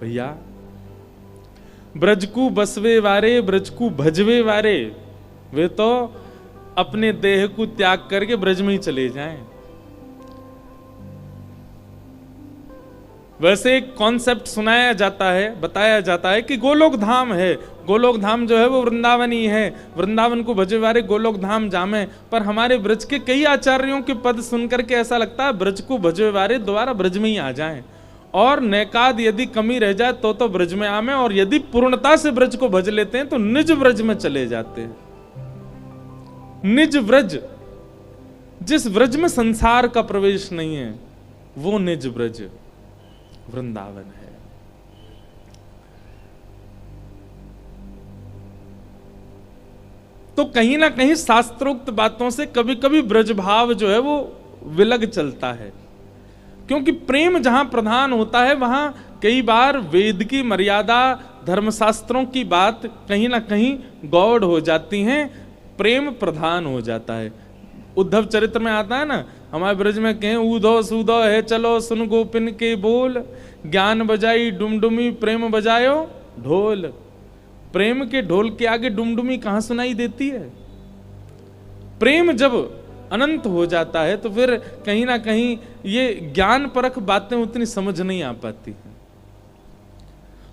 भैया ब्रज को बसवे वारे, ब्रज को भजवे वारे, वे तो अपने देह को त्याग करके ब्रज में ही चले जाएं। वैसे एक कॉन्सेप्ट सुनाया जाता है, बताया जाता है कि गोलोक धाम है, गोलोक धाम जो है वो वृंदावन ही है, वृंदावन को भजे वारे गोलोक धाम जामे। पर हमारे ब्रज के कई आचार्यों के पद सुनकर के ऐसा लगता है ब्रज को भजे वारे दोबारा ब्रज में ही आ जाएं, और नैकाद यदि कमी रह जाए तो ब्रज में आमे, और यदि पूर्णता से ब्रज को भज लेते हैं तो निज ब्रज में चले जाते हैं। निज ब्रज, जिस ब्रज में संसार का प्रवेश नहीं है, वो निज ब्रज वृंदावन है। तो कहीं ना कहीं शास्त्रोक्त बातों से कभी कभी ब्रज भाव जो है वो विलग चलता है, क्योंकि प्रेम जहां प्रधान होता है वहां कई बार वेद की मर्यादा, धर्मशास्त्रों की बात कहीं ना कहीं गौड़ हो जाती हैं, प्रेम प्रधान हो जाता है। उद्धव चरित्र में आता है ना, हमारे ब्रज में कहें ऊधो सूधो है चलो सुन गोपिन के बोल, ज्ञान बजाई डुमडुमी प्रेम बजायो ढोल। प्रेम के ढोल के आगे डुमडुमी कहां सुनाई देती है? प्रेम जब अनंत हो जाता है तो फिर कहीं ना कहीं ये ज्ञान परख बातें उतनी समझ नहीं आ पाती हैं।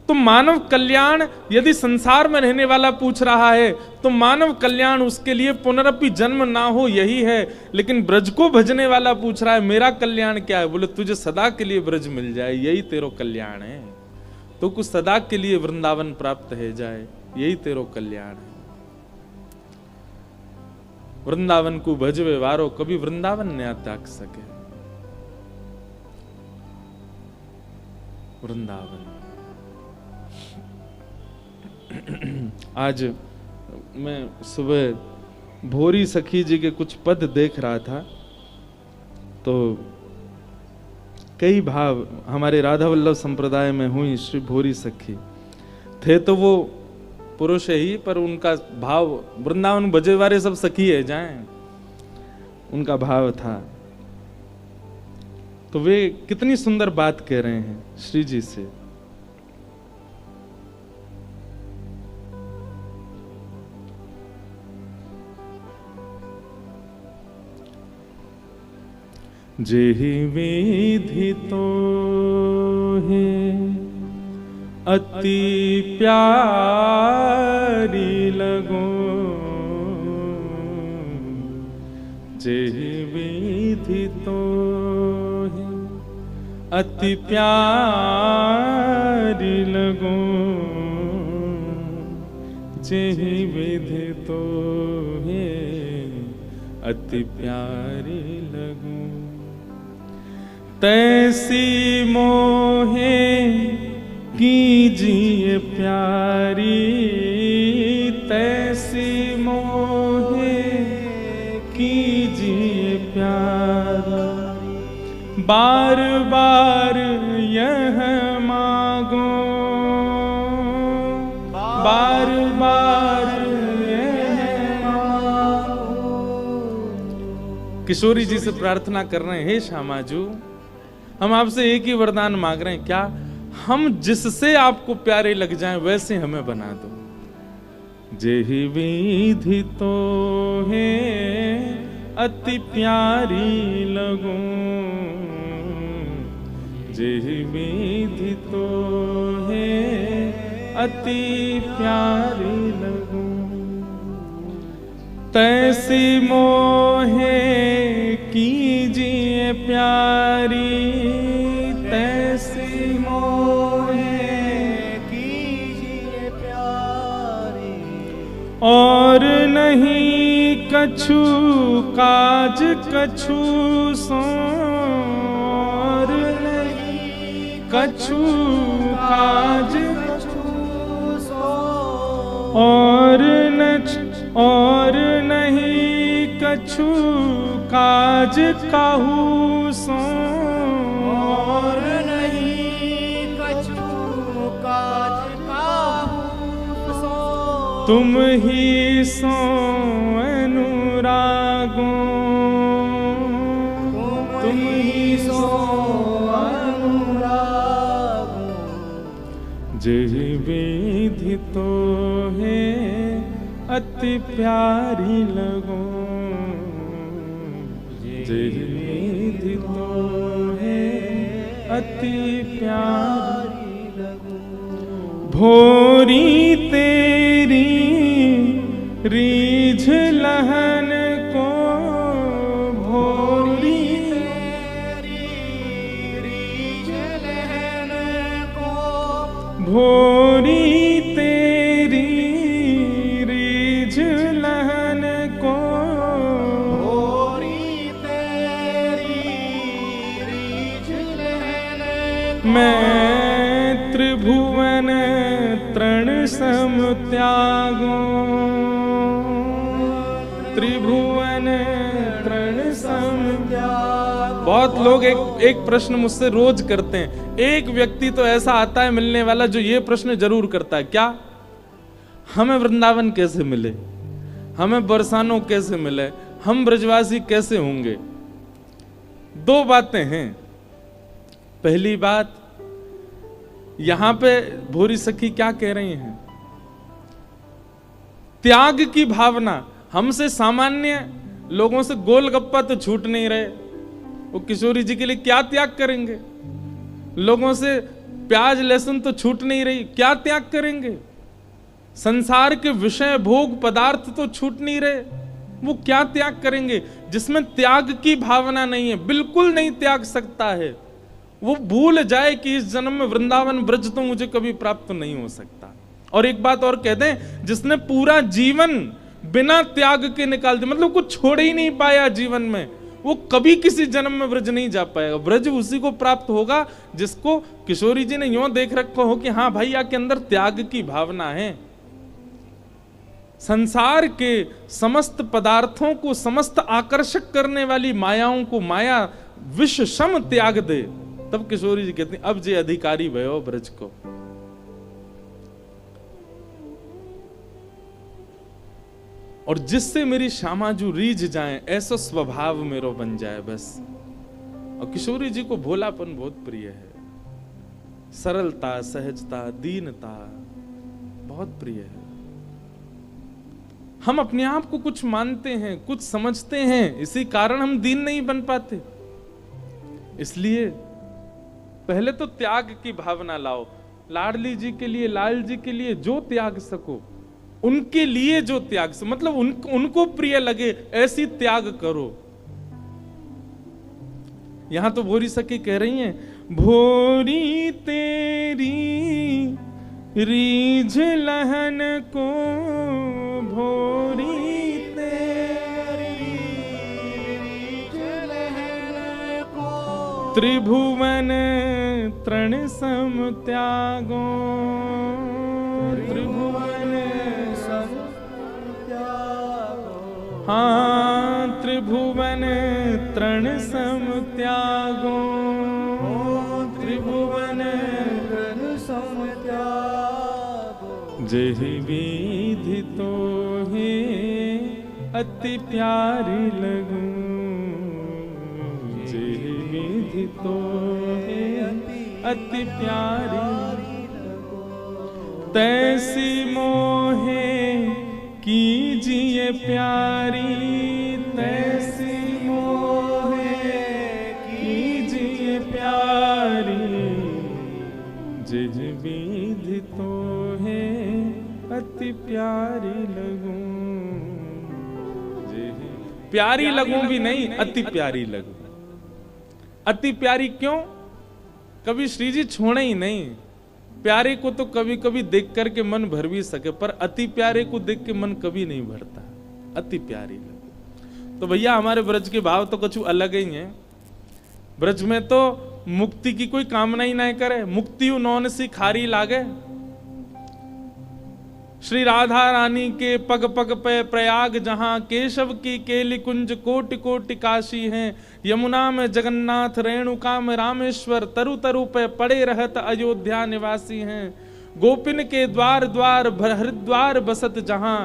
तो मानव कल्याण यदि संसार में रहने वाला पूछ रहा है तो मानव कल्याण उसके लिए पुनरपि जन्म ना हो यही है, लेकिन ब्रज को भजने वाला पूछ रहा है मेरा कल्याण क्या है? बोले तुझे सदा के लिए ब्रज मिल जाए, यही तेरो कल्याण है। तो कुछ सदा के लिए वृंदावन प्राप्त है जाए, यही तेरो कल्याण है। वृंदावन को भजवे वारो, कभी वृंदावन न त्याग सके। वृंदावन। आज मैं सुबह भोरी सखी जी के कुछ पद देख रहा था, तो कई भाव हमारे राधा वल्लभ संप्रदाय में हुई श्री भोरी सखी थे, तो वो पुरुष ही, पर उनका भाव वृंदावन बजे वाले सब सखी है जाएं, उनका भाव था। तो वे कितनी सुंदर बात कह रहे हैं श्री जी से। जेहि विधि तो है अति प्यारी लगो, जेहि विधि तो है अति प्यारी लगो, जेहि विधि तो है अति प्यारी लगो। तैसी मोहे कीजिए प्यारी, तैसी मोहे कीजिए प्यारी, बार बार यह मांगो, बार बार यह मांगो। किशोरी जी से प्रार्थना कर रहे हैं, हे श्यामाजू हम आपसे एक ही वरदान मांग रहे हैं, क्या हम जिससे आपको प्यारे लग जाएं वैसे हमें बना दो। जेहि विधि तो है अति प्यारी लगो, जेहि विधि तो है अति प्यारी लगो। तैसी मोहे कीजिए प्यारी, तैसी मोहे कीजिए प्यारी, और नहीं कछु काज कछु सो, और नहीं कछु काज कछु सो, और नहीं कछु काज काहू सो, और नहीं कछु काज काहू सो, तुम ही सो अनुरागो, तुम ही सो अनुरागो, जेहि विधि तो है अति प्यारी लगो, जेहि विधि तो है अति प्यारी लगो। भोरी तेरी रीझ लहन को, भोरी तेरी रीझ लहन को, भोरी तेरी रीझ लहन को, भोरी तेरी रीझ लहन को। मैं त्रिभुवन तृण सम त्यागो, त्रिभुवन तृण सम त्यागो। बहुत लोग एक प्रश्न मुझसे रोज करते हैं। एक व्यक्ति तो ऐसा आता है मिलने वाला जो ये प्रश्न जरूर करता है, क्या हमें वृंदावन कैसे मिले, हमें बरसानो कैसे मिले, हम ब्रजवासी कैसे होंगे। दो बातें हैं। पहली बात, यहां पे भूरी सखी क्या कह रही हैं, त्याग की भावना। हमसे सामान्य लोगों से गोलगप्पा तो छूट नहीं रहे, वो किशोरी जी के लिए क्या त्याग करेंगे। लोगों से प्याज लहसुन तो छूट नहीं रही, क्या त्याग करेंगे। संसार के विषय भोग पदार्थ तो छूट नहीं रहे, वो क्या त्याग करेंगे। जिसमें त्याग की भावना नहीं है, बिल्कुल नहीं त्याग सकता है। वो भूल जाए कि इस जन्म में वृंदावन ब्रज तो मुझे कभी प्राप्त नहीं हो सकता। और एक बात और कह दें, जिसने पूरा जीवन बिना त्याग के निकाल दिया, मतलब कुछ छोड़ ही नहीं पाया जीवन में, वो कभी किसी जन्म में ब्रज नहीं जा पाएगा। ब्रज उसी को प्राप्त होगा जिसको किशोरी जी ने यूं देख रखा हो कि हाँ भाई के अंदर त्याग की भावना है। संसार के समस्त पदार्थों को, समस्त आकर्षक करने वाली मायाओं को माया विष सम त्याग दे, तब किशोरी जी कहती अब जे अधिकारी भयो ब्रज को। और जिससे मेरी श्यामाजू रीझ जाए, ऐसा स्वभाव मेरो बन जाए बस। और किशोरी जी को भोलापन बहुत प्रिय है, सरलता, सहजता, दीनता बहुत प्रिय है। हम अपने आप को कुछ मानते हैं, कुछ समझते हैं, इसी कारण हम दीन नहीं बन पाते। इसलिए पहले तो त्याग की भावना लाओ। लाडली जी के लिए, लाल जी के लिए जो त्याग सको, उनके लिए जो त्याग सको, मतलब उनको प्रिय लगे ऐसी त्याग करो। यहां तो भोरी सखी कह रही हैं, भोरी तेरी रीझ लहन को, भोरी तेरी रीझ लहन को, त्रिभुवन तृण सम त्यागो, त्रिभुवन सम त्यागो। हाँ, त्रिभुवन तृण सम त्यागो, त्रिभुवन तृण सम त्यागो। जेहि विधि तो है अति प्यारी लगो, जेहि विधि तो है अति प्यारी लगो। तैसी मोहे कीजिए प्यारी, तैसी मोहे कीजिए प्यारी। जेहि विधि तो है अति प्यारी लगूं, प्यारी लगूं भी नहीं, अति प्यारी लगूं। अति प्यारी क्यों? कभी श्री जी छोड़े ही नहीं। प्यारे को तो कभी कभी देख करके मन भर भी सके, पर अति प्यारे को देख के मन कभी नहीं भरता। अति प्यारी लगूं। तो भैया हमारे ब्रज के भाव तो कुछ अलग ही हैं। ब्रज में तो मुक्ति की कोई कामना ही नहीं करे, मुक्ति उन्होंने सी खारी लागे। श्री राधा रानी के पग पग पे प्रयाग जहां, केशव की केली कुंज कोटि कोटि काशी हैं। यमुना में जगन्नाथ, रेणुका में रामेश्वर, तरु तरु पे पड़े रहत अयोध्या निवासी हैं। गोपिन के द्वार द्वार हरिद्वार बसत जहां,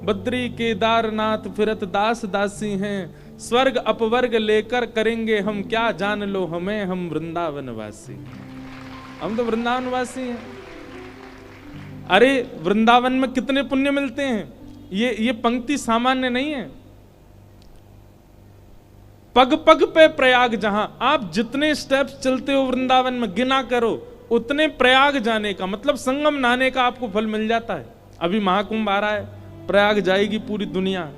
बद्री केदारनाथ फिरत दास दासी हैं। स्वर्ग अपवर्ग लेकर करेंगे हम क्या, जान लो हमें हम वृंदावन वासी। हम तो वृंदावन वासी हैं। अरे वृंदावन में कितने पुण्य मिलते हैं, ये पंक्ति सामान्य नहीं है। पग पग पे प्रयाग, जहां आप जितने स्टेप्स चलते हो वृंदावन में गिना करो, उतने प्रयाग जाने का मतलब संगम नहाने का आपको फल मिल जाता है। अभी महाकुंभ आ रहा है, प्रयाग जाएगी पूरी दुनिया।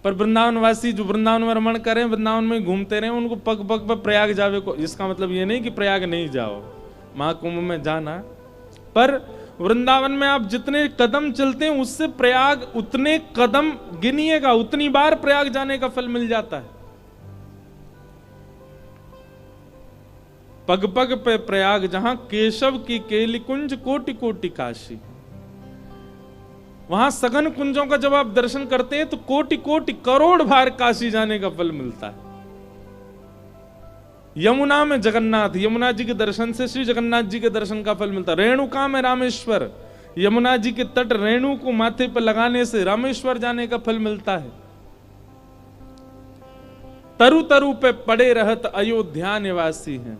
पर वृंदावन वासी जो वृंदावन में रमण करें, वृंदावन में घूमते रहे, उनको पग पग पर प्रयाग जावे को, इसका मतलब ये नहीं कि प्रयाग नहीं जाओ, महाकुंभ में जाना। पर वृंदावन में आप जितने कदम चलते हैं उससे प्रयाग उतने कदम गिनिएगा, उतनी बार प्रयाग जाने का फल मिल जाता है। पग पग पे प्रयाग जहां केशव की केली कुंज कोटि कोटि काशी, वहां सघन कुंजों का जब आप दर्शन करते हैं तो कोटि कोटि करोड़ बार काशी जाने का फल मिलता है। यमुना में जगन्नाथ, यमुना जी के दर्शन से श्री जगन्नाथ जी के दर्शन का फल मिलता है। रेणुका में रामेश्वर, यमुना जी के तट रेणु को माथे पर लगाने से रामेश्वर जाने का फल मिलता है। तरु तरु पे पड़े रहत अयोध्या निवासी हैं,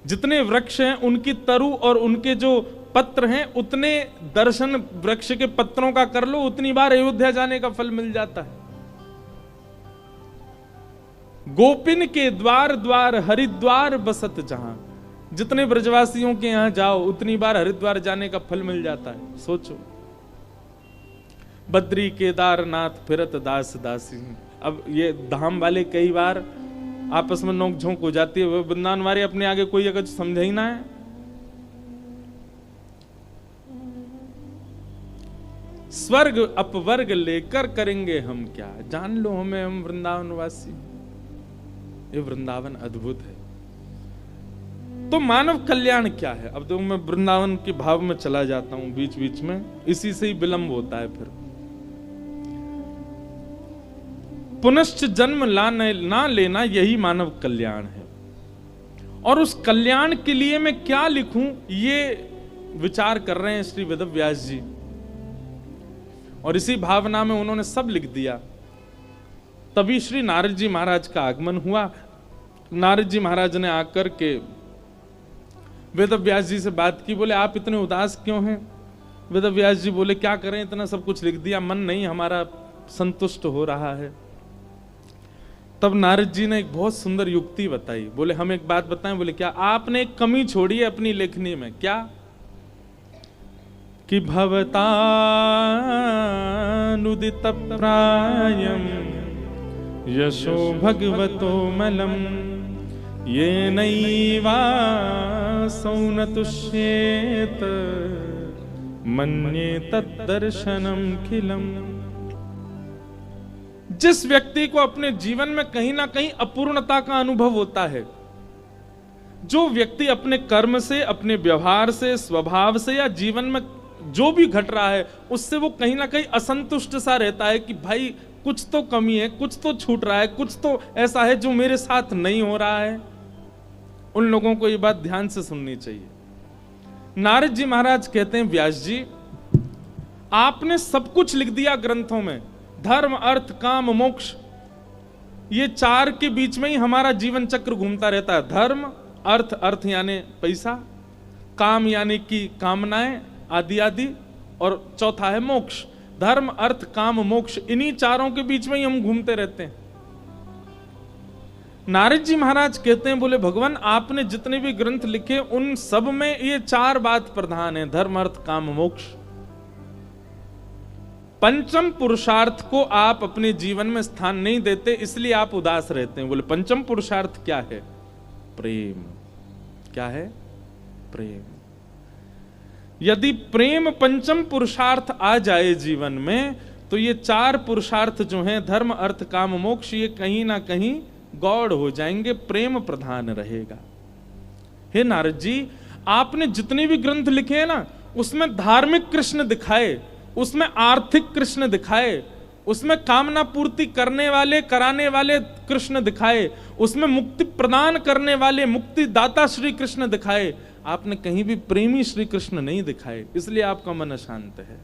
जितने वृक्ष हैं उनकी तरु और उनके जो पत्र हैं उतने दर्शन वृक्ष के पत्रों का कर लो, उतनी बार अयोध्या जाने का फल मिल जाता है। गोपिन के द्वार द्वार हरिद्वार बसत जहां, जितने ब्रजवासियों के यहां जाओ उतनी बार हरिद्वार जाने का फल मिल जाता है। सोचो, बद्री केदारनाथ फिरत दास दासी। अब ये धाम वाले कई बार आपस में नोक झोंक हो जाती है, वृंदावन वाले अपने आगे कोई अगर समझे ही ना है। स्वर्ग अपवर्ग लेकर करेंगे हम क्या, जान लो हमें हम वृंदावन वासी। ये वृंदावन अद्भुत है। तो मानव कल्याण क्या है? अब देखो मैं वृंदावन के भाव में चला जाता हूं बीच बीच में, इसी से ही विलंब होता है। फिर पुनश्च जन्म ना लेना, यही मानव कल्याण है। और उस कल्याण के लिए मैं क्या लिखूं, ये विचार कर रहे हैं श्री वेदव्यास जी। और इसी भावना में उन्होंने सब लिख दिया। तभी श्री नारद जी महाराज का आगमन हुआ। नारद जी महाराज ने आकर के वेदव्यास जी से बात की, बोले आप इतने उदास क्यों हैं? वेदव्यास जी बोले क्या करें, इतना सब कुछ लिख दिया, मन नहीं हमारा संतुष्ट हो रहा है। तब नारद जी ने एक बहुत सुंदर युक्ति बताई। बोले हम एक बात बताएं। बोले क्या? आपने एक कमी छोड़ी है अपनी लेखनी में। क्या? कि भवतानुदित प्रायम यशो भगवतो मलम ये नैवासौ न तुष्येत मन्ये तद्दर्शनम खिलम। जिस व्यक्ति को अपने जीवन में कहीं ना कहीं अपूर्णता का अनुभव होता है, जो व्यक्ति अपने कर्म से, अपने व्यवहार से, स्वभाव से या जीवन में जो भी घट रहा है उससे वो कहीं ना कहीं असंतुष्ट सा रहता है कि भाई कुछ तो कमी है, कुछ तो छूट रहा है, कुछ तो ऐसा है जो मेरे साथ नहीं हो रहा है, उन लोगों को ये बात ध्यान से सुननी चाहिए। नारद जी महाराज कहते हैं, व्यास जी आपने सब कुछ लिख दिया ग्रंथों में, धर्म अर्थ काम मोक्ष, ये चार के बीच में ही हमारा जीवन चक्र घूमता रहता है। धर्म अर्थ, अर्थ यानी पैसा, काम यानी कि कामनाएं आदि आदि, और चौथा है मोक्ष। धर्म अर्थ काम मोक्ष, इन्हीं चारों के बीच में ही हम घूमते रहते हैं। नारद जी महाराज कहते हैं, बोले भगवान आपने जितने भी ग्रंथ लिखे उन सब में ये चार बात प्रधान है, धर्म अर्थ काम मोक्ष। पंचम पुरुषार्थ को आप अपने जीवन में स्थान नहीं देते, इसलिए आप उदास रहते हैं। बोले पंचम पुरुषार्थ क्या है? प्रेम। क्या है? प्रेम। यदि प्रेम पंचम पुरुषार्थ आ जाए जीवन में तो ये चार पुरुषार्थ जो हैं, धर्म अर्थ काम मोक्ष, ये कहीं ना कहीं गौड़ हो जाएंगे, प्रेम प्रधान रहेगा। हे नारद जी आपने जितने भी ग्रंथ लिखे हैं ना, उसमें धार्मिक कृष्ण दिखाए, उसमें आर्थिक कृष्ण दिखाए, उसमें कामना पूर्ति करने वाले कराने वाले कृष्ण दिखाए, उसमें मुक्ति प्रदान करने वाले मुक्ति दाता श्री कृष्ण दिखाए, आपने कहीं भी प्रेमी श्री कृष्ण नहीं दिखाए, इसलिए आपका मन अशांत है।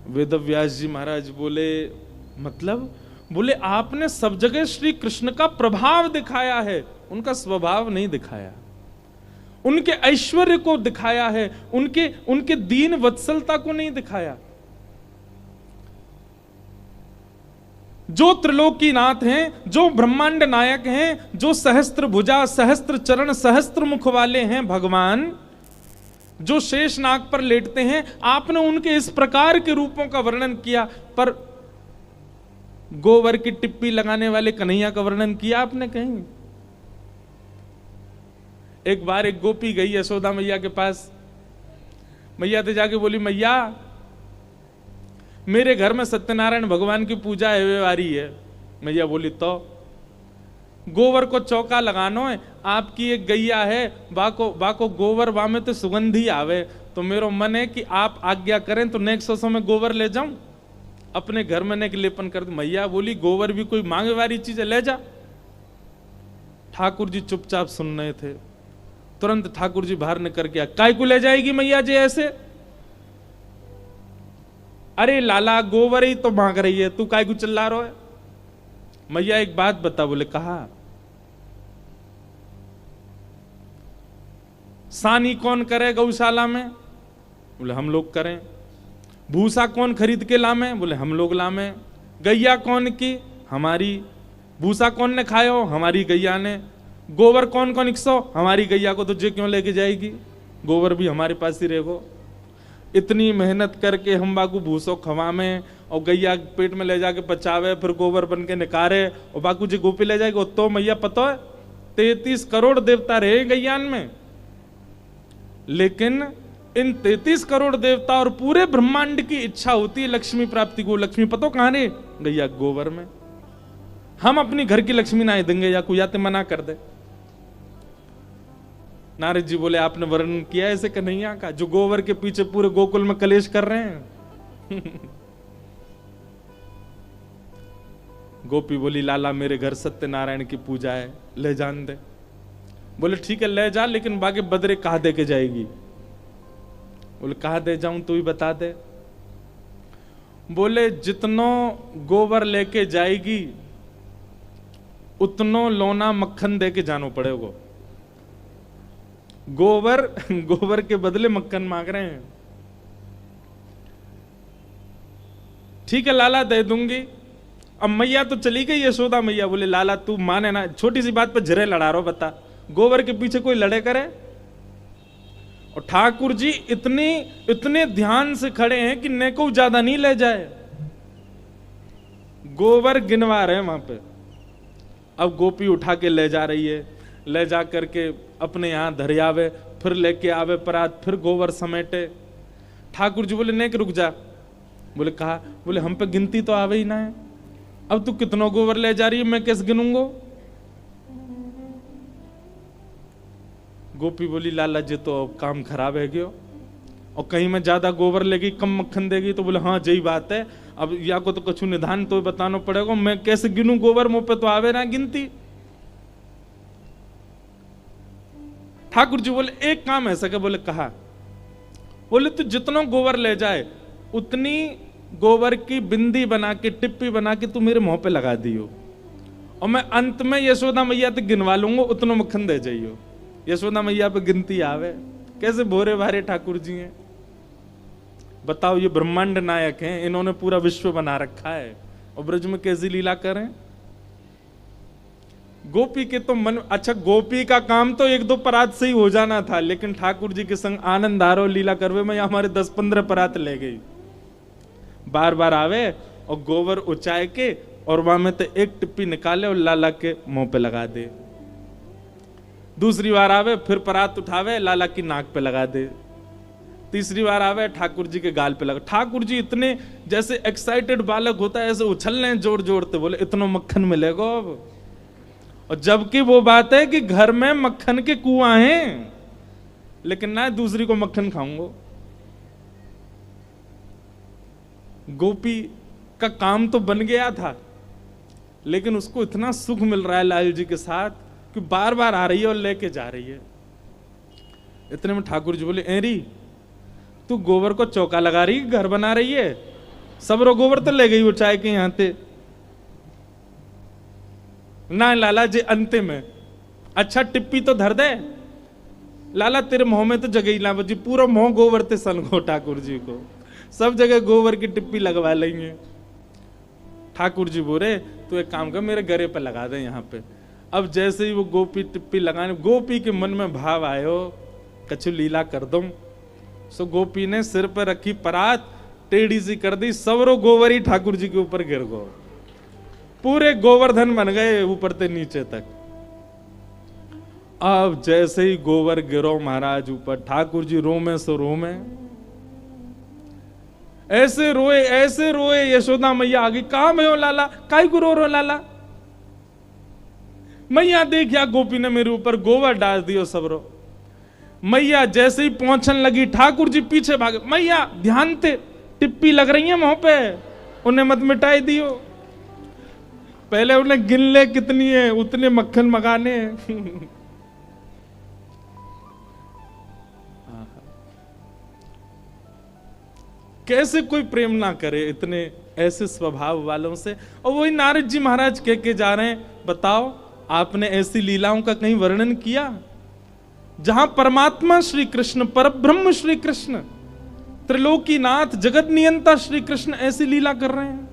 वेदव्यास जी महाराज बोले मतलब? बोले आपने सब जगह श्री कृष्ण का प्रभाव दिखाया है, उनका स्वभाव नहीं दिखाया, उनके ऐश्वर्य को दिखाया है, उनके दीन वत्सलता को नहीं दिखाया। जो त्रिलोकीनाथ हैं, जो ब्रह्मांड नायक हैं, जो सहस्त्र भुजा, सहस्त्र चरण, सहस्त्र मुख वाले हैं भगवान, जो शेष नाग पर लेटते हैं, आपने उनके इस प्रकार के रूपों का वर्णन किया, पर गोबर की टिप्पी लगाने वाले कन्हैया का वर्णन किया आपने कहीं? एक बार एक गोपी गई यशोदा मैया के पास, मैया तो जाके बोली, मैया मेरे घर में सत्यनारायण भगवान की पूजा है वारी है। मैया बोली, तो गोबर को चौका लगानो है, आपकी एक गैया है, बाको गोबर बा में तो सुगंधी आवे, तो मेरो मन है कि आप आज्ञा करें तो नेक्स्ट सौ में गोबर ले जाऊं, अपने घर में नेक लेपन कर दूं। मैया बोली, गोबर भी कोई मांगे वाली चीज है, ले जा। ठाकुर जी चुपचाप सुन रहे थे, तुरंत ठाकुर जी बाहर निकल के, काय को ले जाएगी मैया जी ऐसे? अरे लाला गोबर ही तो मांग रही है, तू काय को चिल्ला रहा है? मैया एक बात बता। बोले, कहा सानी कौन करे गौशाला में? बोले, हम लोग करें। भूसा कौन खरीद के लामे? बोले, हम लोग लामे। गैया कौन की? हमारी। भूसा कौन ने खायो? हमारी गैया ने। गोबर कौन कौन 100? हमारी गैया को तुझे क्यों लेके जाएगी? गोबर भी हमारे पास ही रहेगो। इतनी मेहनत करके हम बाकू भूसो खवामे और गैया पेट में ले जाके पचावे, फिर गोबर बन के निकारे और बाकू जी गोपी ले जाएगी। तो मैया पता है 33 करोड़ देवता रहे गैयान में, लेकिन इन 33 करोड़ देवता और पूरे ब्रह्मांड की इच्छा होती है लक्ष्मी प्राप्ति को। लक्ष्मी पतो कहां रे? गैया गोबर में। हम अपनी घर की लक्ष्मी ना देंगे या कोई आते मना कर दे। नारद जी बोले, आपने वर्णन किया ऐसे कन्हैया का, जो गोबर के पीछे पूरे गोकुल में कलेश कर रहे हैं। गोपी बोली, लाला मेरे घर सत्यनारायण की पूजा है, ले जान दे। बोले, ठीक है ले जा, लेकिन बाकी बदरे कहा दे के जाएगी? बोले, कहा दे जाऊं तू ही बता दे। बोले, जितनो गोबर लेके जाएगी उतनो लोना मक्खन दे के जानो पड़ेगा। गोबर के बदले मक्खन मांग रहे हैं। ठीक है लाला दे दूंगी। अब मैया तो चली गई यशोदा मैया। बोले, लाला तू माने ना, छोटी सी बात पर झरे लड़ा रहा, बता गोबर के पीछे कोई लड़े करे? और ठाकुर जी इतने ध्यान से खड़े हैं कि ने को ज्यादा नहीं ले जाए, गोबर गिनवा रहे हैं वहां पे। अब गोपी उठा के ले जा रही है, ले जा करके अपने यहां धरियावे, फिर लेके आवे परात, फिर गोबर समेटे। ठाकुर जी बोले, नेक रुक जा। बोले, कहा? बोले, हम पे गिनती तो आवे ही ना है, अब तू कितनों गोबर ले जा रही है, मैं कैसे गिनूंगो? गोपी बोली, लाला जी तो अब काम खराब है क्यों, और कहीं मैं ज्यादा गोबर लेगी कम मक्खन देगी? तो बोले, हाँ यही बात है, अब या को तो कुछ निधान तो बताना पड़ेगा, मैं कैसे गिनूं गोबर, मुंह पे तो आवे ना गिनती। ठाकुर जी बोले, एक काम ऐसा क्या? बोले, कहा? बोले, तू जितना गोबर ले जाए उतनी गोबर की बिंदी बना के, टिप्पी बना के तू मेरे मुंह पे लगा दियो, और मैं अंत में यशोदा मैया तक गिनवा लूंगा, उतना मक्खन दे जाइयो। यशोदा मैया पे गिनती आवे। कैसे भोरे भारे ठाकुर जी हैं, बताओ। ये ब्रह्मांड नायक हैं, इन्होंने पूरा विश्व बना रखा है, और ब्रज में कैसी लीला करें? गोपी के तो मन, अच्छा गोपी का काम तो 1-2 परात से ही हो जाना था, लेकिन ठाकुर जी के संग आनंद आरो लीला करवे में हमारे 10-15 परात ले गई। बार बार आवे और गोबर उचाए के, और वहां में तो एक टिप्पी निकाले और लाला के मुंह पे लगा दे। दूसरी बार आवे, फिर परात उठावे, लाला की नाक पे लगा दे। तीसरी बार आवे, ठाकुर जी के गाल पे लगा। ठाकुर जी इतने जैसे एक्साइटेड बालक होता है ऐसे उछल रहे जोर जोरते, बोले, इतना मक्खन मिलेगा अब। और जबकि वो बात है कि घर में मक्खन के कुआं हैं, लेकिन ना दूसरी को मक्खन खाऊंगा। गोपी का काम तो बन गया था, लेकिन उसको इतना सुख मिल रहा है लाल जी के साथ कि बार बार आ रही है और लेके जा रही है। इतने में ठाकुर जी बोले, एरी तू गोबर को चौका लगा रही, घर बना रही है, सब रो गोबर तो ले गई वो चाय के यहाँ थे ना। लाला जी अच्छा टिप्पी तो धर दे, लाला तेरे मुंह में तो जगह ही ना बची, पूरा मुंह गोबर ते सन को ठाकुर जी को, सब जगह गोबर की टिप्पी लगवा लेंगे। ठाकुर जी बोले तो एक काम कर, मेरे गरे पे लगा दे यहाँ पे। अब जैसे ही वो गोपी टिप्पी लगाने, गोपी के मन में भाव आयो कछु लीला कर दूं, सो गोपी ने सिर पर रखी परात टेढ़ी सी कर दी, सवरो गोबर ही ठाकुर जी के ऊपर गिर गो, पूरे गोवर्धन बन गए ऊपर से नीचे तक। अब जैसे ही गोबर गिरो महाराज ऊपर, ठाकुर जी रोमे सो रोमे, ऐसे रोए यशोदा मैया आगे, कहा मैं हो लाला, काई को रो लाला, मैया देख या गोपी ने मेरे ऊपर गोबर डाल दियो सबरो। मैया जैसे ही पहुंचने लगी, ठाकुर जी पीछे भागे, मैया ध्यान से टिप्पी लग रही है मुंह पे, उन्हें मत मिटाई दियो, पहले उन्हें गिन ले कितनी है, उतने मक्खन मंगाने हैं। कैसे कोई प्रेम ना करे इतने ऐसे स्वभाव वालों से। और वही नारद जी महाराज कह के जा रहे हैं, बताओ आपने ऐसी लीलाओं का कहीं वर्णन किया जहां परमात्मा श्री कृष्ण, परब्रह्म श्री कृष्ण, त्रिलोकीनाथ जगत नियंता श्री कृष्ण ऐसी लीला कर रहे हैं।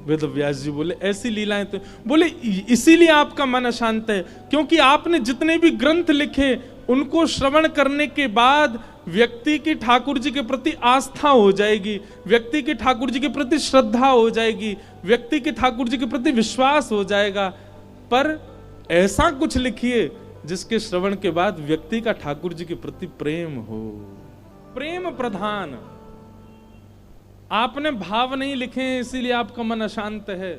वेद व्यास जी बोले ऐसी लीलाएं तो, बोले इसीलिए आपका मन अशांत है, क्योंकि आपने जितने भी ग्रंथ लिखे उनको श्रवण करने के बाद व्यक्ति की ठाकुर जी के प्रति आस्था हो जाएगी, व्यक्ति की ठाकुर जी के प्रति श्रद्धा हो जाएगी, व्यक्ति के ठाकुर जी के प्रति विश्वास हो जाएगा। पर ऐसा कुछ लिखिए जिसके श्रवण के बाद व्यक्ति का ठाकुर जी के प्रति प्रेम हो, प्रेम प्रधान। आपने भाव नहीं लिखे इसीलिए आपका मन अशांत है।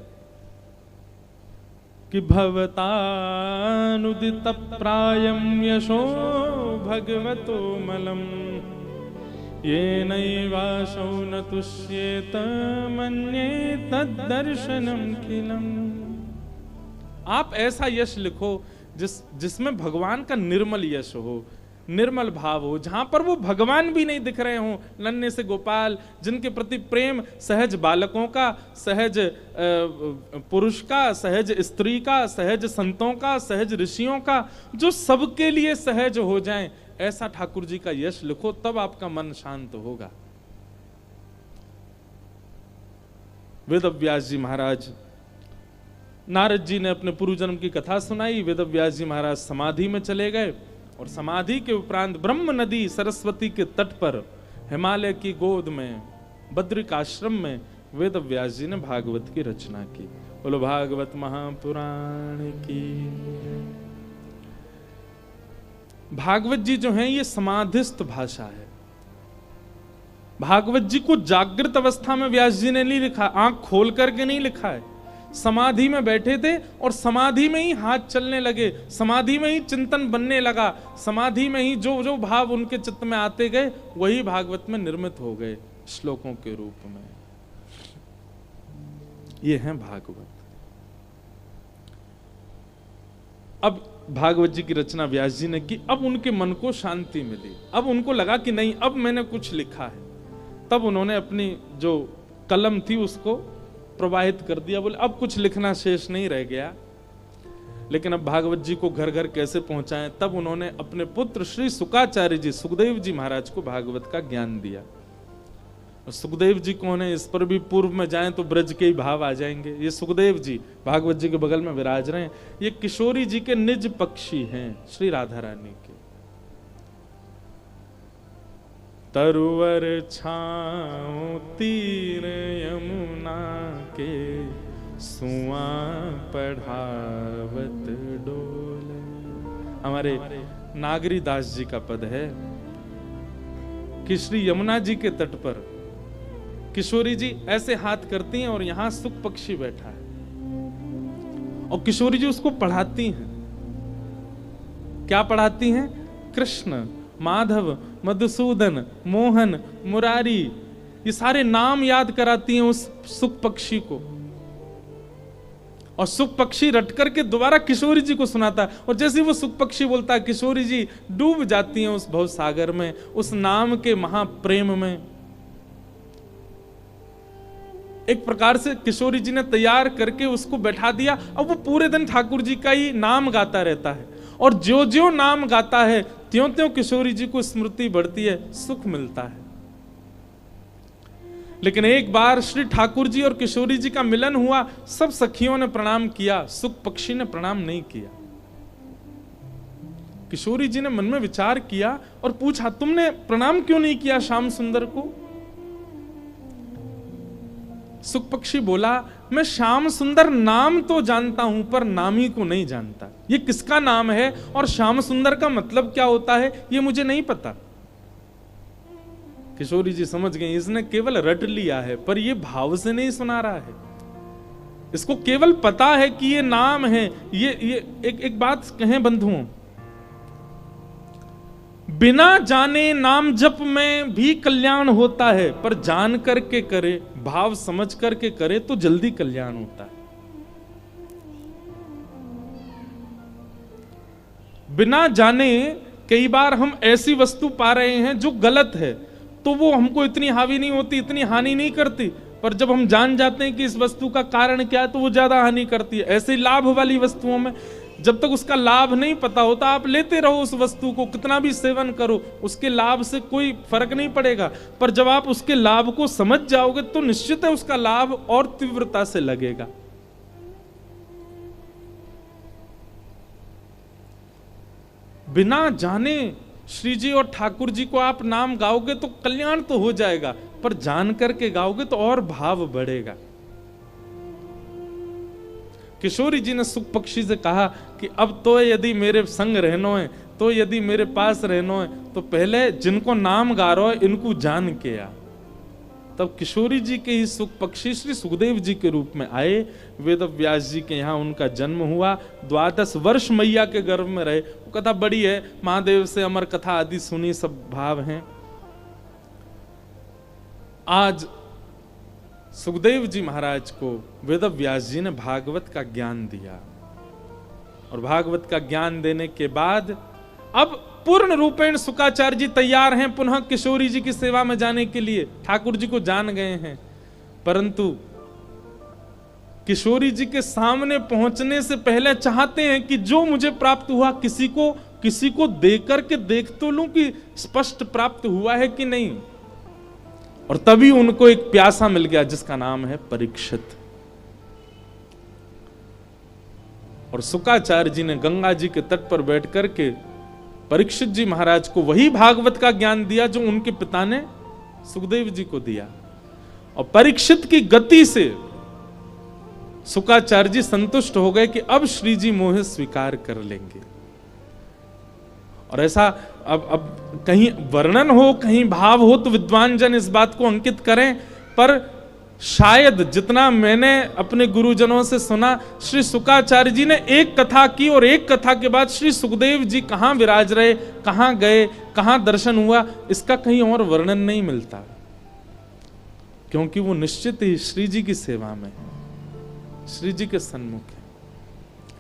कि भवतानुदित प्रायं यशो भगवतो मलम, ये नैवाशौ न तुष्येत मन्ये तद्दर्शनम खिलम। आप ऐसा यश लिखो जिसमें भगवान का निर्मल यश हो, निर्मल भाव हो, जहां पर वो भगवान भी नहीं दिख रहे हों, नन्हे से गोपाल जिनके प्रति प्रेम सहज बालकों का, सहज पुरुष का, सहज स्त्री का, सहज संतों का, सहज ऋषियों का, जो सबके लिए सहज हो जाएं, ऐसा ठाकुर जी का यश लिखो, तब आपका मन शांत होगा। वेदव्यास जी महाराज, नारद जी ने अपने पूर्व जन्म की कथा सुनाई, वेदव्यास जी महाराज समाधि में चले गए और समाधि के उपरांत ब्रह्म नदी सरस्वती के तट पर हिमालय की गोद में बद्रिक आश्रम में वेदव्यास जी ने भागवत की रचना की। बोलो भागवत महापुराण की। भागवत जी जो हैं ये समाधिस्थ भाषा है। भागवत जी को जागृत अवस्था में व्यास जी ने नहीं लिखा, आंख खोल करके नहीं लिखा है। समाधि में बैठे थे और समाधि में ही हाथ चलने लगे, समाधि में ही चिंतन बनने लगा, समाधि में ही जो जो भाव उनके चित्त में आते गए वही भागवत में निर्मित हो गए श्लोकों के रूप में। ये है भागवत। अब भागवत जी की रचना व्यास जी ने की, अब उनके मन को शांति मिली, अब उनको लगा कि नहीं अब मैंने कुछ लिखा है। तब उन्होंने अपनी जो कलम थी उसको प्रवाहित कर दिया, बोले अब कुछ लिखना शेष नहीं रह गया। लेकिन अब भागवत जी को घर घर कैसे पहुंचाएं, तब उन्होंने अपने पुत्र श्री सुकाचार्य जी, सुखदेव जी महाराज को भागवत का ज्ञान दिया। और सुखदेव जी कौन है, इस पर भी पूर्व में जाएं तो ब्रज के ही भाव आ जाएंगे। ये सुखदेव जी भागवत जी के बगल में विराज रहे हैं, ये किशोरी जी के निज पक्षी हैं, श्री राधा रानी के। तरुवर छाँव तीर यमुना के, सुआ पढ़ावत डोले। हमारे नागरी दास जी का पद है कि श्री यमुना जी के तट पर किशोरी जी ऐसे हाथ करती हैं और यहां सुख पक्षी बैठा है और किशोरी जी उसको पढ़ाती हैं। क्या पढ़ाती हैं? कृष्ण, माधव, मधुसूदन, मोहन, मुरारी, ये सारे नाम याद कराती हैं उस सुख पक्षी को। और सुख पक्षी रट करके दोबारा किशोरी जी को सुनाता है, और जैसे वो सुख पक्षी बोलता है किशोरी जी डूब जाती हैं उस भव सागर में, उस नाम के महाप्रेम में। एक प्रकार से किशोरी जी ने तैयार करके उसको बैठा दिया। अब वो पूरे दिन ठाकुर जी का ही नाम गाता रहता है, और जो जो नाम गाता है त्यों त्यों किशोरी जी को स्मृति बढ़ती है, सुख मिलता है। लेकिन एक बार श्री ठाकुर जी और किशोरी जी का मिलन हुआ, सब सखियों ने प्रणाम किया, सुख पक्षी ने प्रणाम नहीं किया। किशोरी जी ने मन में विचार किया और पूछा, तुमने प्रणाम क्यों नहीं किया श्याम सुंदर को? सुख पक्षी बोला, मैं श्याम सुंदर नाम तो जानता हूं पर नामी को नहीं जानता। ये किसका नाम है और श्याम सुंदर का मतलब क्या होता है ये मुझे नहीं पता। किशोरी जी समझ गई, इसने केवल रट लिया है पर ये भाव से नहीं सुना रहा है। इसको केवल पता है कि ये नाम है। ये एक बात कहें बंधुओं, बिना जाने नाम जप में भी कल्याण होता है, पर जान करके करे, भाव समझ करके करे तो जल्दी कल्याण होता है। बिना जाने कई बार हम ऐसी वस्तु पा रहे हैं जो गलत है, तो वो हमको इतनी हावी नहीं होती, इतनी हानि नहीं करती, पर जब हम जान जाते हैं कि इस वस्तु का कारण क्या है तो वो ज्यादा हानि करती है। ऐसे लाभ वाली वस्तुओं में जब तक उसका लाभ नहीं पता होता, आप लेते रहो उस वस्तु को, कितना भी सेवन करो, उसके लाभ से कोई फर्क नहीं पड़ेगा। पर जब आप उसके लाभ को समझ जाओगे तो निश्चित है उसका लाभ और तीव्रता से लगेगा। बिना जाने श्री जी और ठाकुर जी को आप नाम गाओगे तो कल्याण तो हो जाएगा, पर जान करके गाओगे तो और भाव बढ़ेगा। किशोरी जी ने सुख पक्षी से कहा कि अब तो यदि मेरे संग रहनो है, तो यदि मेरे पास रहनो है, तो पहले जिनको नाम गा रहा है इनको जान के आ। तब किशोरी जी के ही सुख पक्षी श्री सुखदेव जी के रूप में आए। वेद व्यास जी के यहाँ उनका जन्म हुआ। 12 वर्ष मैया के गर्भ में रहे। वो कथा बड़ी है, महादेव से अमर कथा आदि सुनी, सब भाव हैं। आज सुखदेव जी महाराज को वेद व्यास जी ने भागवत का ज्ञान दिया, और भागवत का ज्ञान देने के बाद अब पूर्ण रूपेण शुकाचार्य जी तैयार हैं पुनः किशोरी जी की सेवा में जाने के लिए। ठाकुर जी को जान गए हैं, परंतु किशोरी जी के सामने पहुंचने से पहले चाहते हैं कि जो मुझे प्राप्त हुआ किसी को देख करके देख तो लूं कि स्पष्ट प्राप्त हुआ है कि नहीं। और तभी उनको एक प्यासा मिल गया जिसका नाम है परीक्षित। और शुकाचार्य जी ने गंगा जी के तट पर बैठ करके परीक्षित जी महाराज को वही भागवत का ज्ञान दिया जो उनके पिता ने सुखदेव जी को दिया। और परीक्षित की गति से शुकाचार्य जी संतुष्ट हो गए कि अब श्री जी मोह स्वीकार कर लेंगे। और ऐसा अब कहीं वर्णन हो, कहीं भाव हो तो विद्वान जन इस बात को अंकित करें, पर शायद जितना मैंने अपने गुरुजनों से सुना, श्री शुकाचार्य जी ने एक कथा की और एक कथा के बाद श्री सुखदेव जी कहां विराज रहे, कहां गए, कहां दर्शन हुआ, इसका कहीं और वर्णन नहीं मिलता, क्योंकि वो निश्चित ही श्री जी की सेवा में है, श्री जी के सन्मुख है।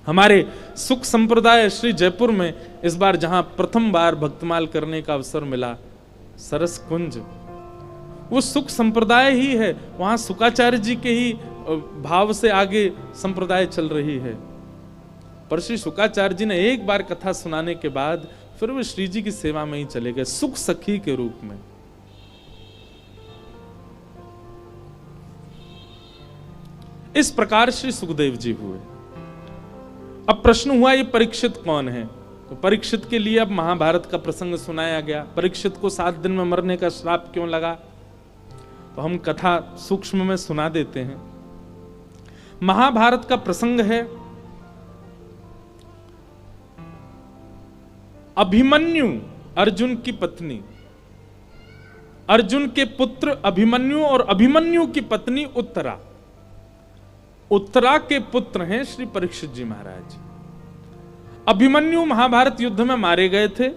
हमारे सुख संप्रदाय श्री जयपुर में इस बार जहां प्रथम बार भक्तमाल करने का अवसर मिला, सरस कुंज, वो सुख संप्रदाय ही है। वहां शुकाचार्य जी के ही भाव से आगे संप्रदाय चल रही है। पर श्री शुकाचार्य जी ने एक बार कथा सुनाने के बाद फिर वो श्री जी की सेवा में ही चले गए, सुख सखी के रूप में। इस प्रकार श्री सुखदेव जी हुए। अब प्रश्न हुआ ये परीक्षित कौन है? तो परीक्षित के लिए अब महाभारत का प्रसंग सुनाया गया। परीक्षित को 7 दिन में मरने का श्राप क्यों लगा, तो हम कथा सूक्ष्म में सुना देते हैं। महाभारत का प्रसंग है अभिमन्यु, अर्जुन की पत्नी, अर्जुन के पुत्र अभिमन्यु और अभिमन्यु की पत्नी उत्तरा। उत्तरा के पुत्र हैं श्री परीक्षित जी महाराज। अभिमन्यु महाभारत युद्ध में मारे गए थे,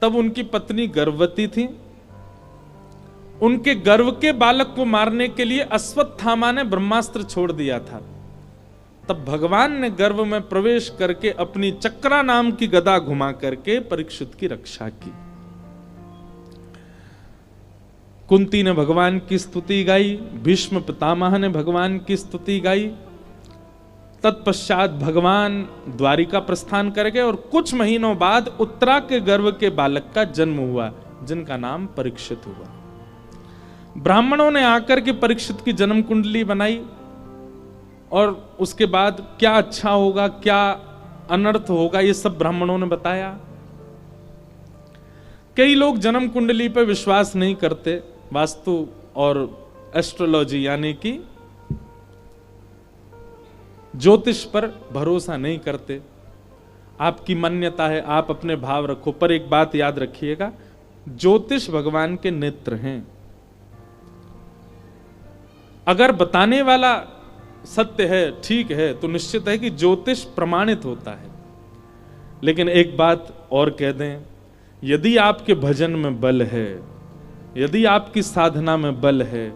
तब उनकी पत्नी गर्भवती थी। उनके गर्भ के बालक को मारने के लिए अश्वत्थामा ने ब्रह्मास्त्र छोड़ दिया था। तब भगवान ने गर्भ में प्रवेश करके अपनी चक्रा नाम की गदा घुमा करके परीक्षित की रक्षा की। कुंती ने भगवान की स्तुति गाई, भीष्म पितामह ने भगवान की स्तुति गाई। तत्पश्चात भगवान द्वारिका प्रस्थान कर गए और कुछ महीनों बाद उत्तरा के गर्भ के बालक का जन्म हुआ, जिनका नाम परीक्षित हुआ। ब्राह्मणों ने आकर के परीक्षित की जन्म कुंडली बनाई और उसके बाद क्या अच्छा होगा, क्या अनर्थ होगा, ये सब ब्राह्मणों ने बताया। कई लोग जन्म कुंडली पर विश्वास नहीं करते, वास्तु और एस्ट्रोलॉजी यानी कि ज्योतिष पर भरोसा नहीं करते। आपकी मान्यता है, आप अपने भाव रखो, पर एक बात याद रखिएगा, ज्योतिष भगवान के नेत्र हैं। अगर बताने वाला सत्य है, ठीक है, तो निश्चित है कि ज्योतिष प्रमाणित होता है। लेकिन एक बात और कह दें, यदि आपके भजन में बल है, यदि आपकी साधना में बल है,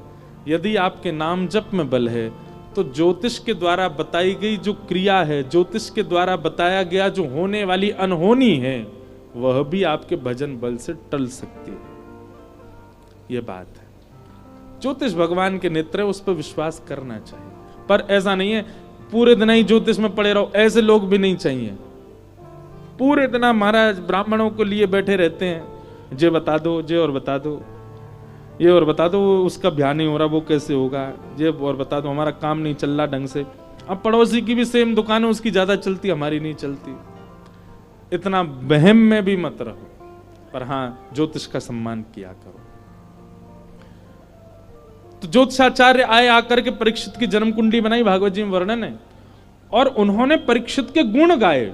यदि आपके नाम जप में बल है, तो ज्योतिष के द्वारा बताई गई जो क्रिया है, ज्योतिष के द्वारा बताया गया जो होने वाली अनहोनी है, वह भी आपके भजन बल से टल सकती है। यह बात है, ज्योतिष भगवान के नेत्र है, उस पर विश्वास करना चाहिए। पर ऐसा नहीं है पूरे दिन ही ज्योतिष में पड़े रहो, ऐसे लोग भी नहीं चाहिए। पूरे दिन महाराज ब्राह्मणों को लिए बैठे रहते हैं, जे बता दो, जे और बता दो, ये और बता दो, उसका ब्याह नहीं हो रहा, वो कैसे होगा, ये और बता दो, हमारा काम नहीं चल रहा ढंग से। अब पड़ोसी की भी सेम दुकान है, उसकी ज्यादा चलती, हमारी नहीं चलती। इतना वहम में भी मत रहो, पर हाँ ज्योतिष का सम्मान किया करो। तो ज्योतिषाचार्य आए, आकर के परीक्षित की जन्म कुंडली बनाई, भागवत जी में वर्णन है, और उन्होंने परीक्षित के गुण गाए।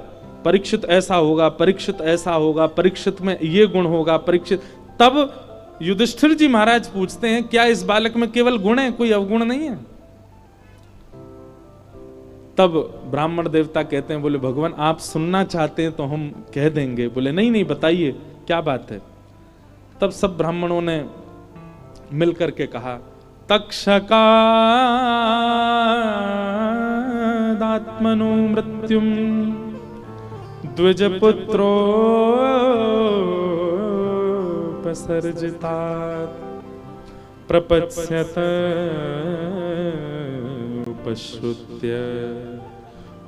परीक्षित ऐसा होगा, परीक्षित ऐसा होगा, परीक्षित में ये गुण होगा, परीक्षित। तब युधिष्ठिर जी महाराज पूछते हैं, क्या इस बालक में केवल गुण है, कोई अवगुण नहीं है? तब ब्राह्मण देवता कहते हैं, बोले भगवान आप सुनना चाहते हैं तो हम कह देंगे। बोले नहीं नहीं, बताइए क्या बात है। तब सब ब्राह्मणों ने मिलकर के कहा, तक्षकादात्मनो मृत्युम द्विजपुत्रो सर्जितात् प्रपत्स्यत उपश्रुत्य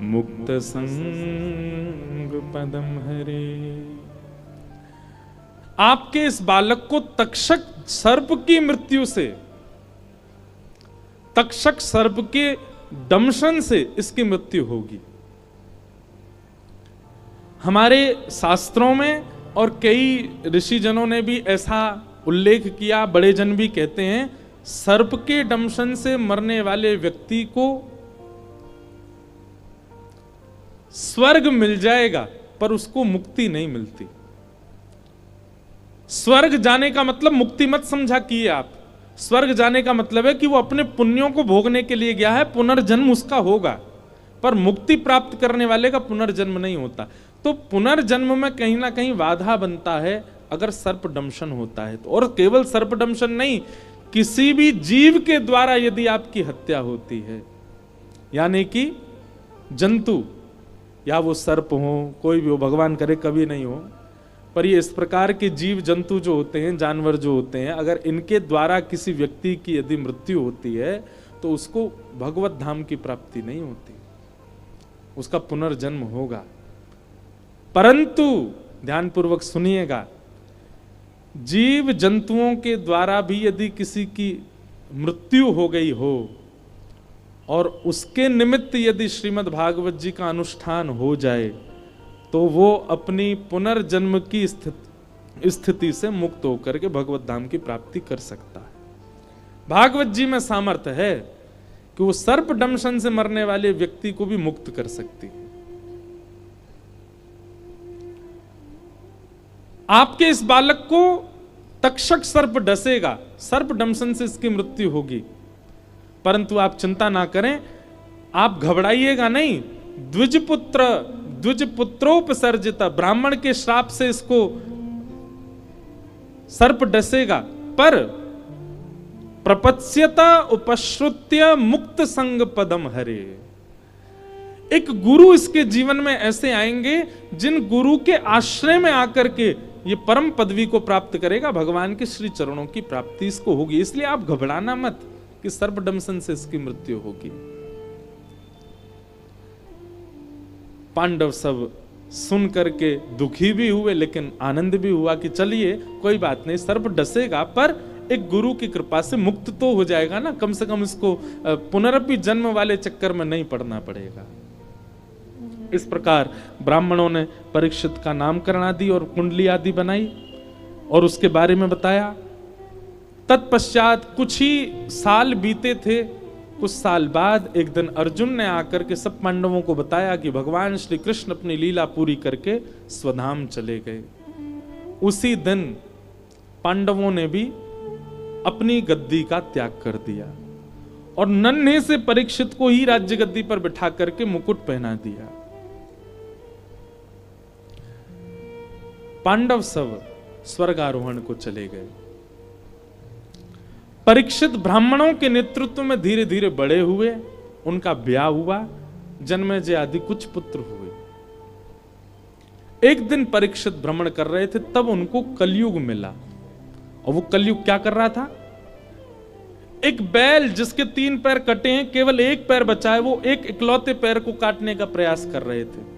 मुक्त संग पदम हरे। आपके इस बालक को तक्षक सर्प की मृत्यु से, तक्षक सर्प के दंशन से इसकी मृत्यु होगी। हमारे शास्त्रों में और कई ऋषिजनों ने भी ऐसा उल्लेख किया, बड़े जन भी कहते हैं, सर्प के दंशन से मरने वाले व्यक्ति को स्वर्ग मिल जाएगा, पर उसको मुक्ति नहीं मिलती। स्वर्ग जाने का मतलब मुक्ति मत समझा किए आप। स्वर्ग जाने का मतलब है कि वो अपने पुण्यों को भोगने के लिए गया है, पुनर्जन्म उसका होगा, पर मुक्ति प्राप्त करने वाले का पुनर्जन्म नहीं होता। तो पुनर्जन्म में कहीं ना कहीं बाधा बनता है अगर सर्पदंशन होता है तो। और केवल सर्पदंशन नहीं, किसी भी जीव के द्वारा यदि आपकी हत्या होती है, यानी कि जंतु, या वो सर्प हो, कोई भी हो, भगवान करे कभी नहीं हो, पर ये इस प्रकार के जीव जंतु जो होते हैं, जानवर जो होते हैं, अगर इनके द्वारा किसी व्यक्ति की यदि मृत्यु होती है तो उसको भगवत धाम की प्राप्ति नहीं होती, उसका पुनर्जन्म होगा। परंतु ध्यानपूर्वक सुनिएगा, जीव जंतुओं के द्वारा भी यदि किसी की मृत्यु हो गई हो और उसके निमित्त यदि श्रीमद् भागवत जी का अनुष्ठान हो जाए तो वो अपनी पुनर्जन्म की स्थिति से मुक्त होकर के भगवत धाम की प्राप्ति कर सकता है। भागवत जी में सामर्थ्य है कि वो सर्प दंशन से मरने वाले व्यक्ति को भी मुक्त कर सकती है। आपके इस बालक को तक्षक सर्प डसेगा, सर्प दंशन से इसकी मृत्यु होगी, परंतु आप चिंता ना करें, आप घबराइएगा नहीं। द्विजपुत्रोपसर्जिता, ब्राह्मण के श्राप से इसको सर्प डसेगा, पर प्रपत्स्यता उपश्रुत्य मुक्त संग पदम हरे। एक गुरु इसके जीवन में ऐसे आएंगे जिन गुरु के आश्रय में आकर के ये परम पदवी को प्राप्त करेगा, भगवान के श्री चरणों की प्राप्ति इसको होगी। इसलिए आप घबराना मत कि सर्पदंशन से इसकी मृत्यु होगी। पांडव सब सुन करके दुखी भी हुए लेकिन आनंद भी हुआ कि चलिए कोई बात नहीं, सर्प डसेगा पर एक गुरु की कृपा से मुक्त तो हो जाएगा ना, कम से कम इसको पुनरपि जन्म वाले चक्कर में नहीं पड़ना पड़ेगा। इस प्रकार ब्राह्मणों ने परीक्षित का नामकरण आदि और कुंडली आदि बनाई और उसके बारे में बताया। तत्पश्चात कुछ ही साल बीते थे। कुछ साल बाद एक दिन अर्जुन ने आकर के सब पांडवों को बताया कि भगवान श्री कृष्ण अपनी लीला पूरी करके स्वधाम चले गए। उसी दिन पांडवों ने भी अपनी गद्दी का त्याग कर दिया और नन्हे से परीक्षित को ही राज्य गद्दी पर बिठा करके मुकुट पहना दिया। पांडव सब स्वर्गारोहण को चले गए। परीक्षित ब्राह्मणों के नेतृत्व में धीरे धीरे बड़े हुए, उनका ब्याह हुआ, जन्मेजय आदि कुछ पुत्र हुए। एक दिन परीक्षित भ्रमण कर रहे थे, तब उनको कलयुग मिला। और वो कलयुग क्या कर रहा था? एक बैल जिसके 3 पैर कटे हैं, केवल एक पैर बचा है, वो एक इकलौते पैर को काटने का प्रयास कर रहे थे।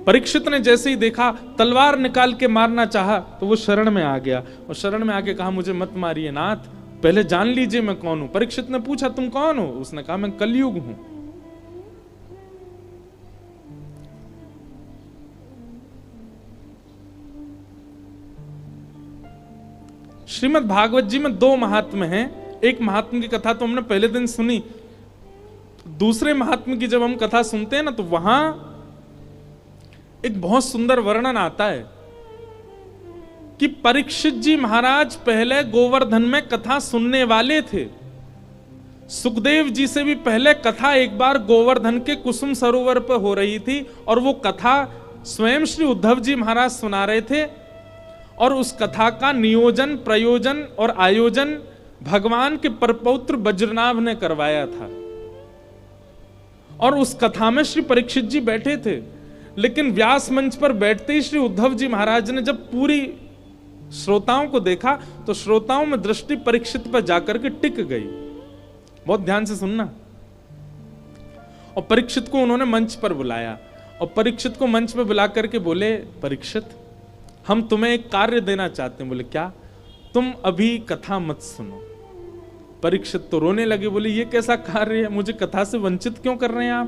परीक्षित ने जैसे ही देखा, तलवार निकाल के मारना चाहा तो वो शरण में आ गया और शरण में आके कहा, मुझे मत मारिए नाथ, पहले जान लीजिए मैं कौन हूं। परीक्षित ने पूछा, तुम कौन हो? उसने कहा, मैं कलयुग हूं। श्रीमद् भागवत जी में 2 महात्म्य हैं। एक महात्म्य की कथा तो हमने पहले दिन सुनी, दूसरे महात्म्य की जब हम कथा सुनते हैं ना, तो वहां एक बहुत सुंदर वर्णन आता है कि परीक्षित जी महाराज पहले गोवर्धन में कथा सुनने वाले थे। सुखदेव जी से भी पहले कथा एक बार गोवर्धन के कुसुम सरोवर पर हो रही थी और वो कथा स्वयं श्री उद्धव जी महाराज सुना रहे थे और उस कथा का नियोजन, प्रयोजन और आयोजन भगवान के परपौत्र वज्रनाभ ने करवाया था। और उस कथा में श्री परीक्षित जी बैठे थे, लेकिन व्यास मंच पर बैठते ही श्री उद्धव जी महाराज ने जब पूरी श्रोताओं को देखा तो श्रोताओं में दृष्टि परीक्षित पर जाकर के टिक गई। बहुत ध्यान से सुनना। और परीक्षित को उन्होंने मंच पर बुलाया और परीक्षित को मंच पर बुला करके बोले, परीक्षित, हम तुम्हें एक कार्य देना चाहते हैं। बोले, क्या? तुम अभी कथा मत सुनो। परीक्षित तो रोने लगे, बोले, ये कैसा कार्य है, मुझे कथा से वंचित क्यों कर रहे हैं आप?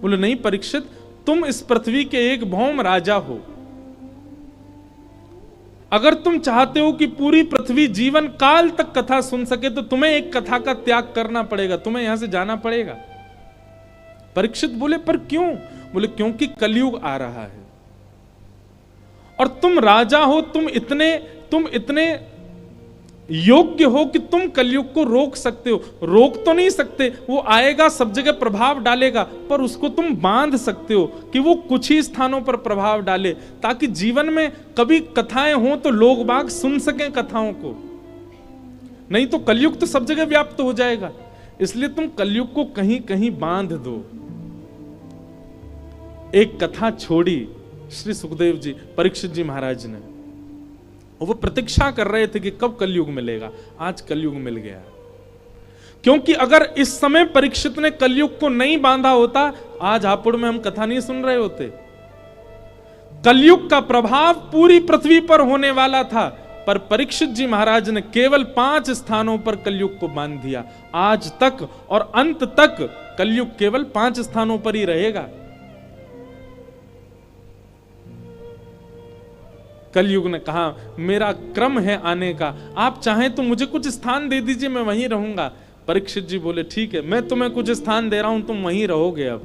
बोले, नहीं परीक्षित, तुम इस पृथ्वी के एक भौम राजा हो। अगर तुम चाहते हो कि पूरी पृथ्वी जीवन काल तक कथा सुन सके तो तुम्हें एक कथा का त्याग करना पड़ेगा, तुम्हें यहां से जाना पड़ेगा। परीक्षित बोले, पर क्यों? बोले, क्योंकि कलयुग आ रहा है और तुम राजा हो, तुम इतने योग्य हो कि तुम कलयुग को रोक सकते हो। रोक तो नहीं सकते, वो आएगा, सब जगह प्रभाव डालेगा, पर उसको तुम बांध सकते हो कि वो कुछ ही स्थानों पर प्रभाव डाले, ताकि जीवन में कभी कथाएं हों तो लोग बाग सुन सकें कथाओं को। नहीं तो कलयुग तो सब जगह व्याप्त हो जाएगा। इसलिए तुम कलयुग को कहीं कहीं बांध दो। एक कथा छोड़ी श्री सुखदेव जी, परीक्षित जी महाराज ने, और वो प्रतीक्षा कर रहे थे कि कब कलयुग मिलेगा। आज कलयुग मिल गया। क्योंकि अगर इस समय परीक्षित ने कलयुग को नहीं बांधा होता, आज हापुड़ में हम कथा नहीं सुन रहे होते। कलयुग का प्रभाव पूरी पृथ्वी पर होने वाला था, पर परीक्षित जी महाराज ने केवल 5 स्थानों पर कलयुग को बांध दिया। आज तक और अंत तक कलयुग केवल 5 स्थानों पर ही रहेगा। कलयुग ने कहा, मेरा क्रम है आने का, आप चाहें तो मुझे कुछ स्थान दे दीजिए, मैं वहीं रहूंगा। परीक्षित जी बोले, ठीक है, मैं तुम्हें कुछ स्थान दे रहा हूं, तुम वहीं रहोगे। अब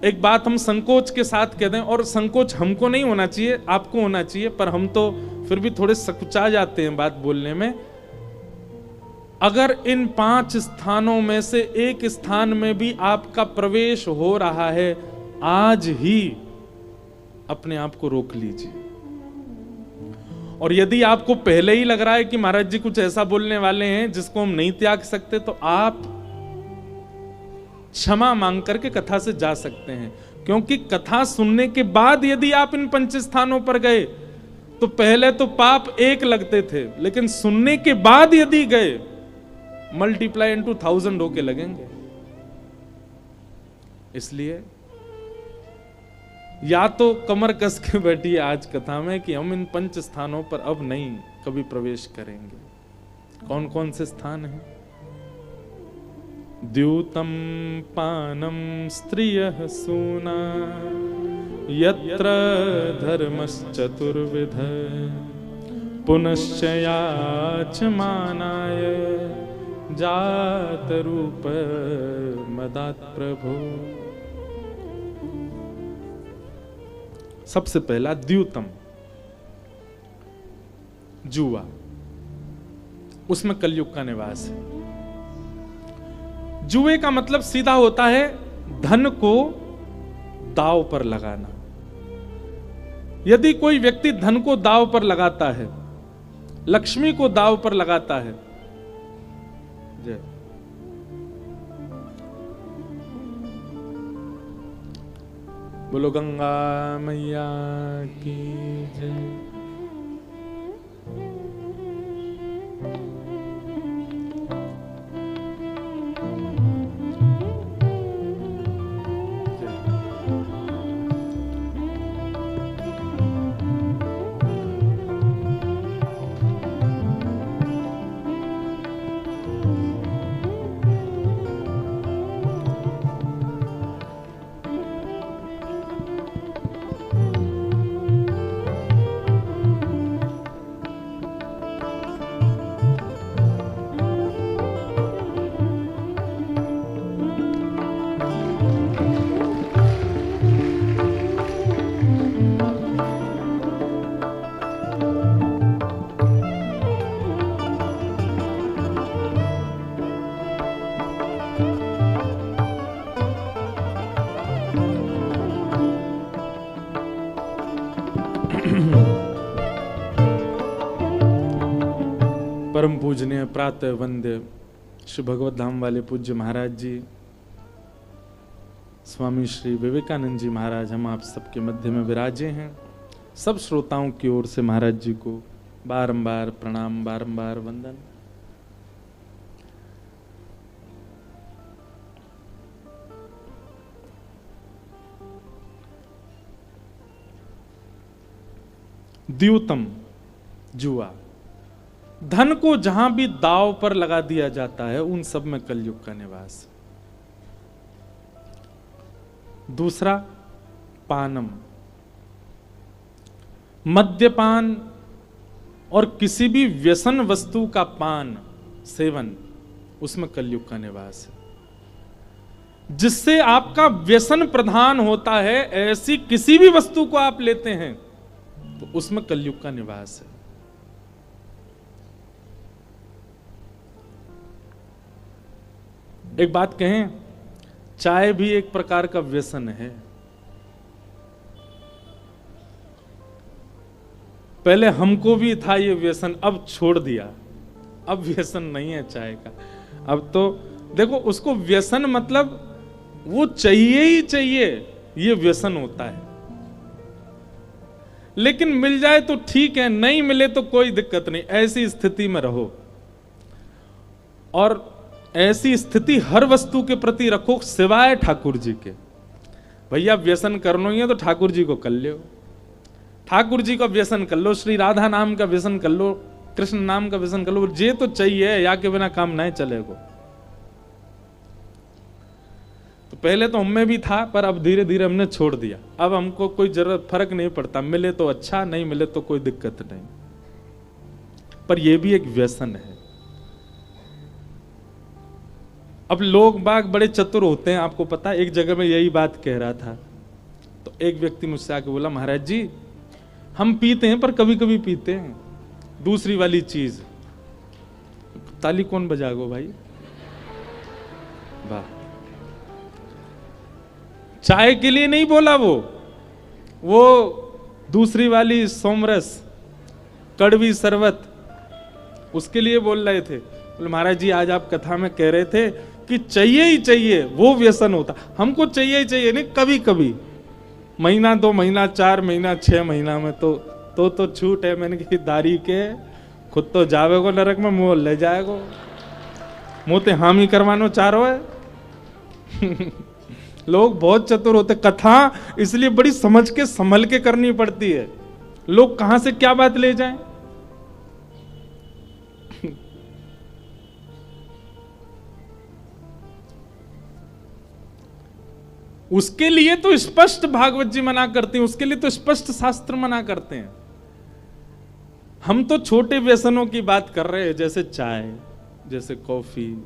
एक बात हम संकोच के साथ कह दें, और संकोच हमको नहीं होना चाहिए, आपको होना चाहिए, पर हम तो फिर भी थोड़े सकुचा जाते हैं बात बोलने में। अगर इन 5 स्थानों में से एक स्थान में भी आपका प्रवेश हो रहा है, आज ही अपने आप को रोक लीजिए। और यदि आपको पहले ही लग रहा है कि महाराज जी कुछ ऐसा बोलने वाले हैं जिसको हम नहीं त्याग सकते, तो आप क्षमा मांग करके कथा से जा सकते हैं। क्योंकि कथा सुनने के बाद यदि आप इन 5 स्थानों पर गए तो पहले तो पाप 1 लगते थे, लेकिन सुनने के बाद यदि गए मल्टीप्लाई इनटू 1000 होके लगेंगे। इसलिए या तो कमर कस के बैठिए आज कथा में कि हम इन 5 स्थानों पर अब नहीं कभी प्रवेश करेंगे। कौन कौन से स्थान हैं? द्यूतम पानम स्त्रियः सूना यत्र धर्मश्चतुर्विध पुनश्च याचमानाय जात रूप मदात् प्रभो। सबसे पहला द्यूतम, जुआ, उसमें कलयुग का निवास है। जुए का मतलब सीधा होता है धन को दांव पर लगाना। यदि कोई व्यक्ति धन को दांव पर लगाता है, लक्ष्मी को दांव पर लगाता है, जय बोलो गंगा मैया की जय। परम पूजनीय प्रातः वंद्य श्री भगवत धाम वाले पूज्य महाराज जी, स्वामी श्री विवेकानंद जी महाराज, हम आप सबके मध्य में विराजे हैं। सब श्रोताओं की ओर से महाराज जी को बारंबार प्रणाम, बारंबार वंदन। द्यूतम, जुआ, धन को जहां भी दांव पर लगा दिया जाता है उन सब में कलयुग का निवास। दूसरा पानम, मद्यपान और किसी भी व्यसन वस्तु का पान सेवन, उसमें कलयुग का निवास है। जिससे आपका व्यसन प्रधान होता है, ऐसी किसी भी वस्तु को आप लेते हैं तो उसमें कलयुग का निवास है। एक बात कहें, चाय भी एक प्रकार का व्यसन है। पहले हमको भी था ये व्यसन, अब छोड़ दिया। अब व्यसन नहीं है चाय का। अब तो देखो, उसको व्यसन मतलब वो चाहिए ही चाहिए, ये व्यसन होता है। लेकिन मिल जाए तो ठीक है, नहीं मिले तो कोई दिक्कत नहीं, ऐसी स्थिति में रहो। और ऐसी स्थिति हर वस्तु के प्रति रखो सिवाय ठाकुर जी के। भैया व्यसन करना ही है तो ठाकुर जी को कर लो, ठाकुर जी का व्यसन कर लो, श्री राधा नाम का व्यसन कर लो, कृष्ण नाम का व्यसन कर लो। ये तो चाहिए, या के बिना काम नहीं चलेगा। तो पहले तो हमें भी था, पर अब धीरे धीरे हमने छोड़ दिया। अब हमको कोई जरूरत फर्क नहीं पड़ता, मिले तो अच्छा, नहीं मिले तो कोई दिक्कत नहीं। पर यह भी एक व्यसन है। अब लोग बाग बड़े चतुर होते हैं, आपको पता है। एक जगह में यही बात कह रहा था तो एक व्यक्ति मुझसे आके बोला, महाराज जी हम पीते हैं पर कभी कभी पीते हैं दूसरी वाली चीज। ताली कौन बजागो भाई, वाह। चाय के लिए नहीं बोला, वो दूसरी वाली सोमरस, कड़वी शरबत, उसके लिए बोल रहे थे। बोले महाराज जी आज आप कथा में कह रहे थे कि चाहिए ही चाहिए, वो व्यसन होता। हमको चाहिए ही चाहिए नहीं, कभी कभी महीना 2 महीना 4 महीना 6 महीना में तो छूट है। मैंने कही दारी के खुद तो जावेगो नरक में, मुंह ले जाएगो, मुंह ते हामी करवानो चारो है। लोग बहुत चतुर होते, कथा इसलिए बड़ी समझ के संभल के करनी पड़ती है, लोग कहां से क्या बात ले जाएं। उसके लिए तो स्पष्ट भागवत जी मना करते हैं, उसके लिए तो स्पष्ट शास्त्र मना करते हैं। हम तो छोटे व्यसनों की बात कर रहे हैं, जैसे चाय, जैसे कॉफी,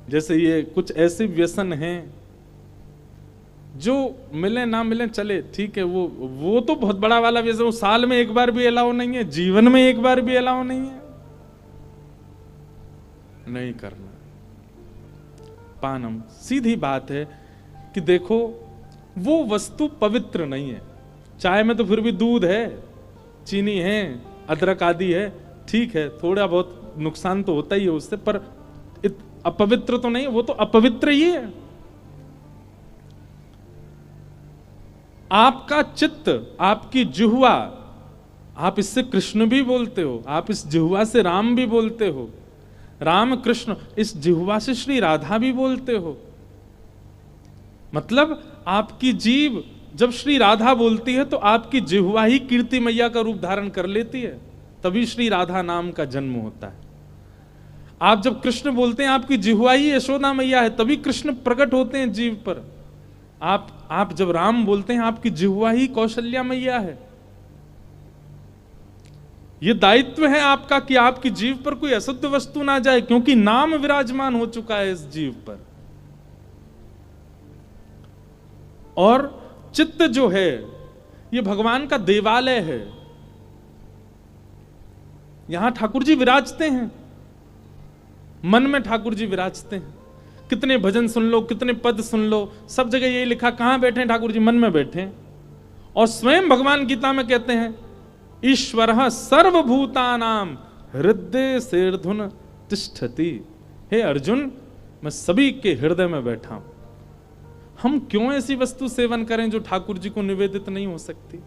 जैसे ये कुछ ऐसे व्यसन हैं जो मिले ना मिले चले, ठीक है। वो तो बहुत बड़ा वाला व्यसन, वो साल में एक बार भी अलाउ नहीं है, जीवन में एक बार भी अलाउ नहीं है, नहीं करना। पानम, सीधी बात है कि देखो वो वस्तु पवित्र नहीं है। चाय में तो फिर भी दूध है, चीनी है, अदरक आदि है, ठीक है, थोड़ा बहुत नुकसान तो होता ही है उससे, पर अपवित्र तो नहीं, वो तो अपवित्र ही है। आपका चित्त, आपकी जिह्वा, आप इससे कृष्ण भी बोलते हो, आप इस जिह्वा से राम भी बोलते हो, राम कृष्ण, इस जिह्वा से श्री राधा भी बोलते हो। मतलब आपकी जीव जब श्री राधा बोलती है तो आपकी जिह्वा ही कीर्ति मैया का रूप धारण कर लेती है, तभी श्री राधा नाम का जन्म होता है। आप जब कृष्ण बोलते हैं, आपकी जिह्वा ही यशोदा मैया है, तभी कृष्ण प्रकट होते हैं जीव पर। आप जब राम बोलते हैं, आपकी जिह्वा ही कौशल्या मैया है। यह दायित्व है आपका कि आपकी जीव पर कोई अशुद्ध वस्तु ना जाए, क्योंकि नाम विराजमान हो चुका है इस जीव पर। और चित्त जो है यह भगवान का देवालय है, यहां ठाकुर जी विराजते हैं, मन में ठाकुर जी विराजते हैं। कितने भजन सुन लो, कितने पद सुन लो, सब जगह यही लिखा, कहां बैठे हैं ठाकुर जी? मन में बैठे हैं। और स्वयं भगवान गीता में कहते हैं, ईश्वरः सर्वभूतानां हृदय सेर्धुन तिष्ठति। हे अर्जुन, मैं सभी के हृदय में बैठा हूं। हम क्यों ऐसी वस्तु सेवन करें जो ठाकुर जी को निवेदित नहीं हो सकती?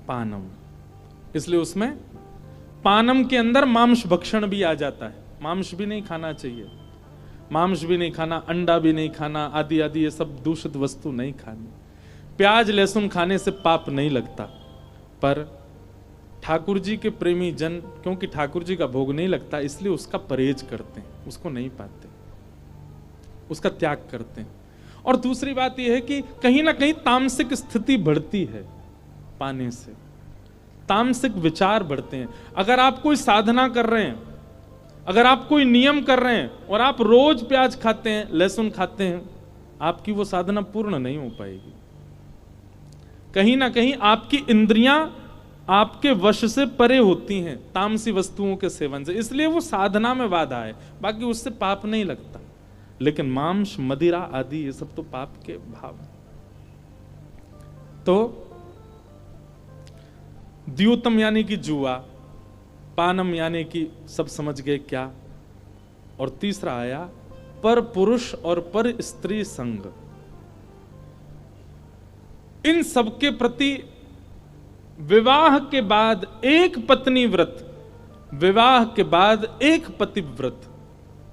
पानम, इसलिए उसमें पानम के अंदर मांस भक्षण भी आ जाता है। मांस भी नहीं खाना चाहिए, मांस भी नहीं खाना, अंडा भी नहीं खाना, आदि आदि ये सब दूषित वस्तु नहीं खानी। प्याज लहसुन खाने से पाप नहीं लगता, पर ठाकुर जी के प्रेमी जन, क्योंकि ठाकुर जी का भोग नहीं लगता इसलिए उसका परहेज करते हैं, उसको नहीं पाते, उसका त्याग करते हैं। और दूसरी बात यह है कि कहीं ना कहीं तामसिक स्थिति बढ़ती है पाने से, तामसिक विचार बढ़ते हैं। अगर आप कोई साधना कर रहे हैं, अगर आप कोई नियम कर रहे हैं और आप रोज प्याज खाते हैं, लहसुन खाते हैं, आपकी वो साधना पूर्ण नहीं हो पाएगी। कहीं ना कहीं आपकी इंद्रियां आपके वश से परे होती हैं तामसी वस्तुओं के सेवन से, इसलिए वो साधना में बाधा है। बाकी उससे पाप नहीं लगता, लेकिन मांस मदिरा आदि ये सब तो पाप के भाव है। तो द्यूतम यानी कि जुआ, पानम यानी कि सब समझ गए क्या, और तीसरा आया पर पुरुष और पर स्त्री संग। इन सबके प्रति विवाह के बाद एक पत्नी व्रत, विवाह के बाद एक पति व्रत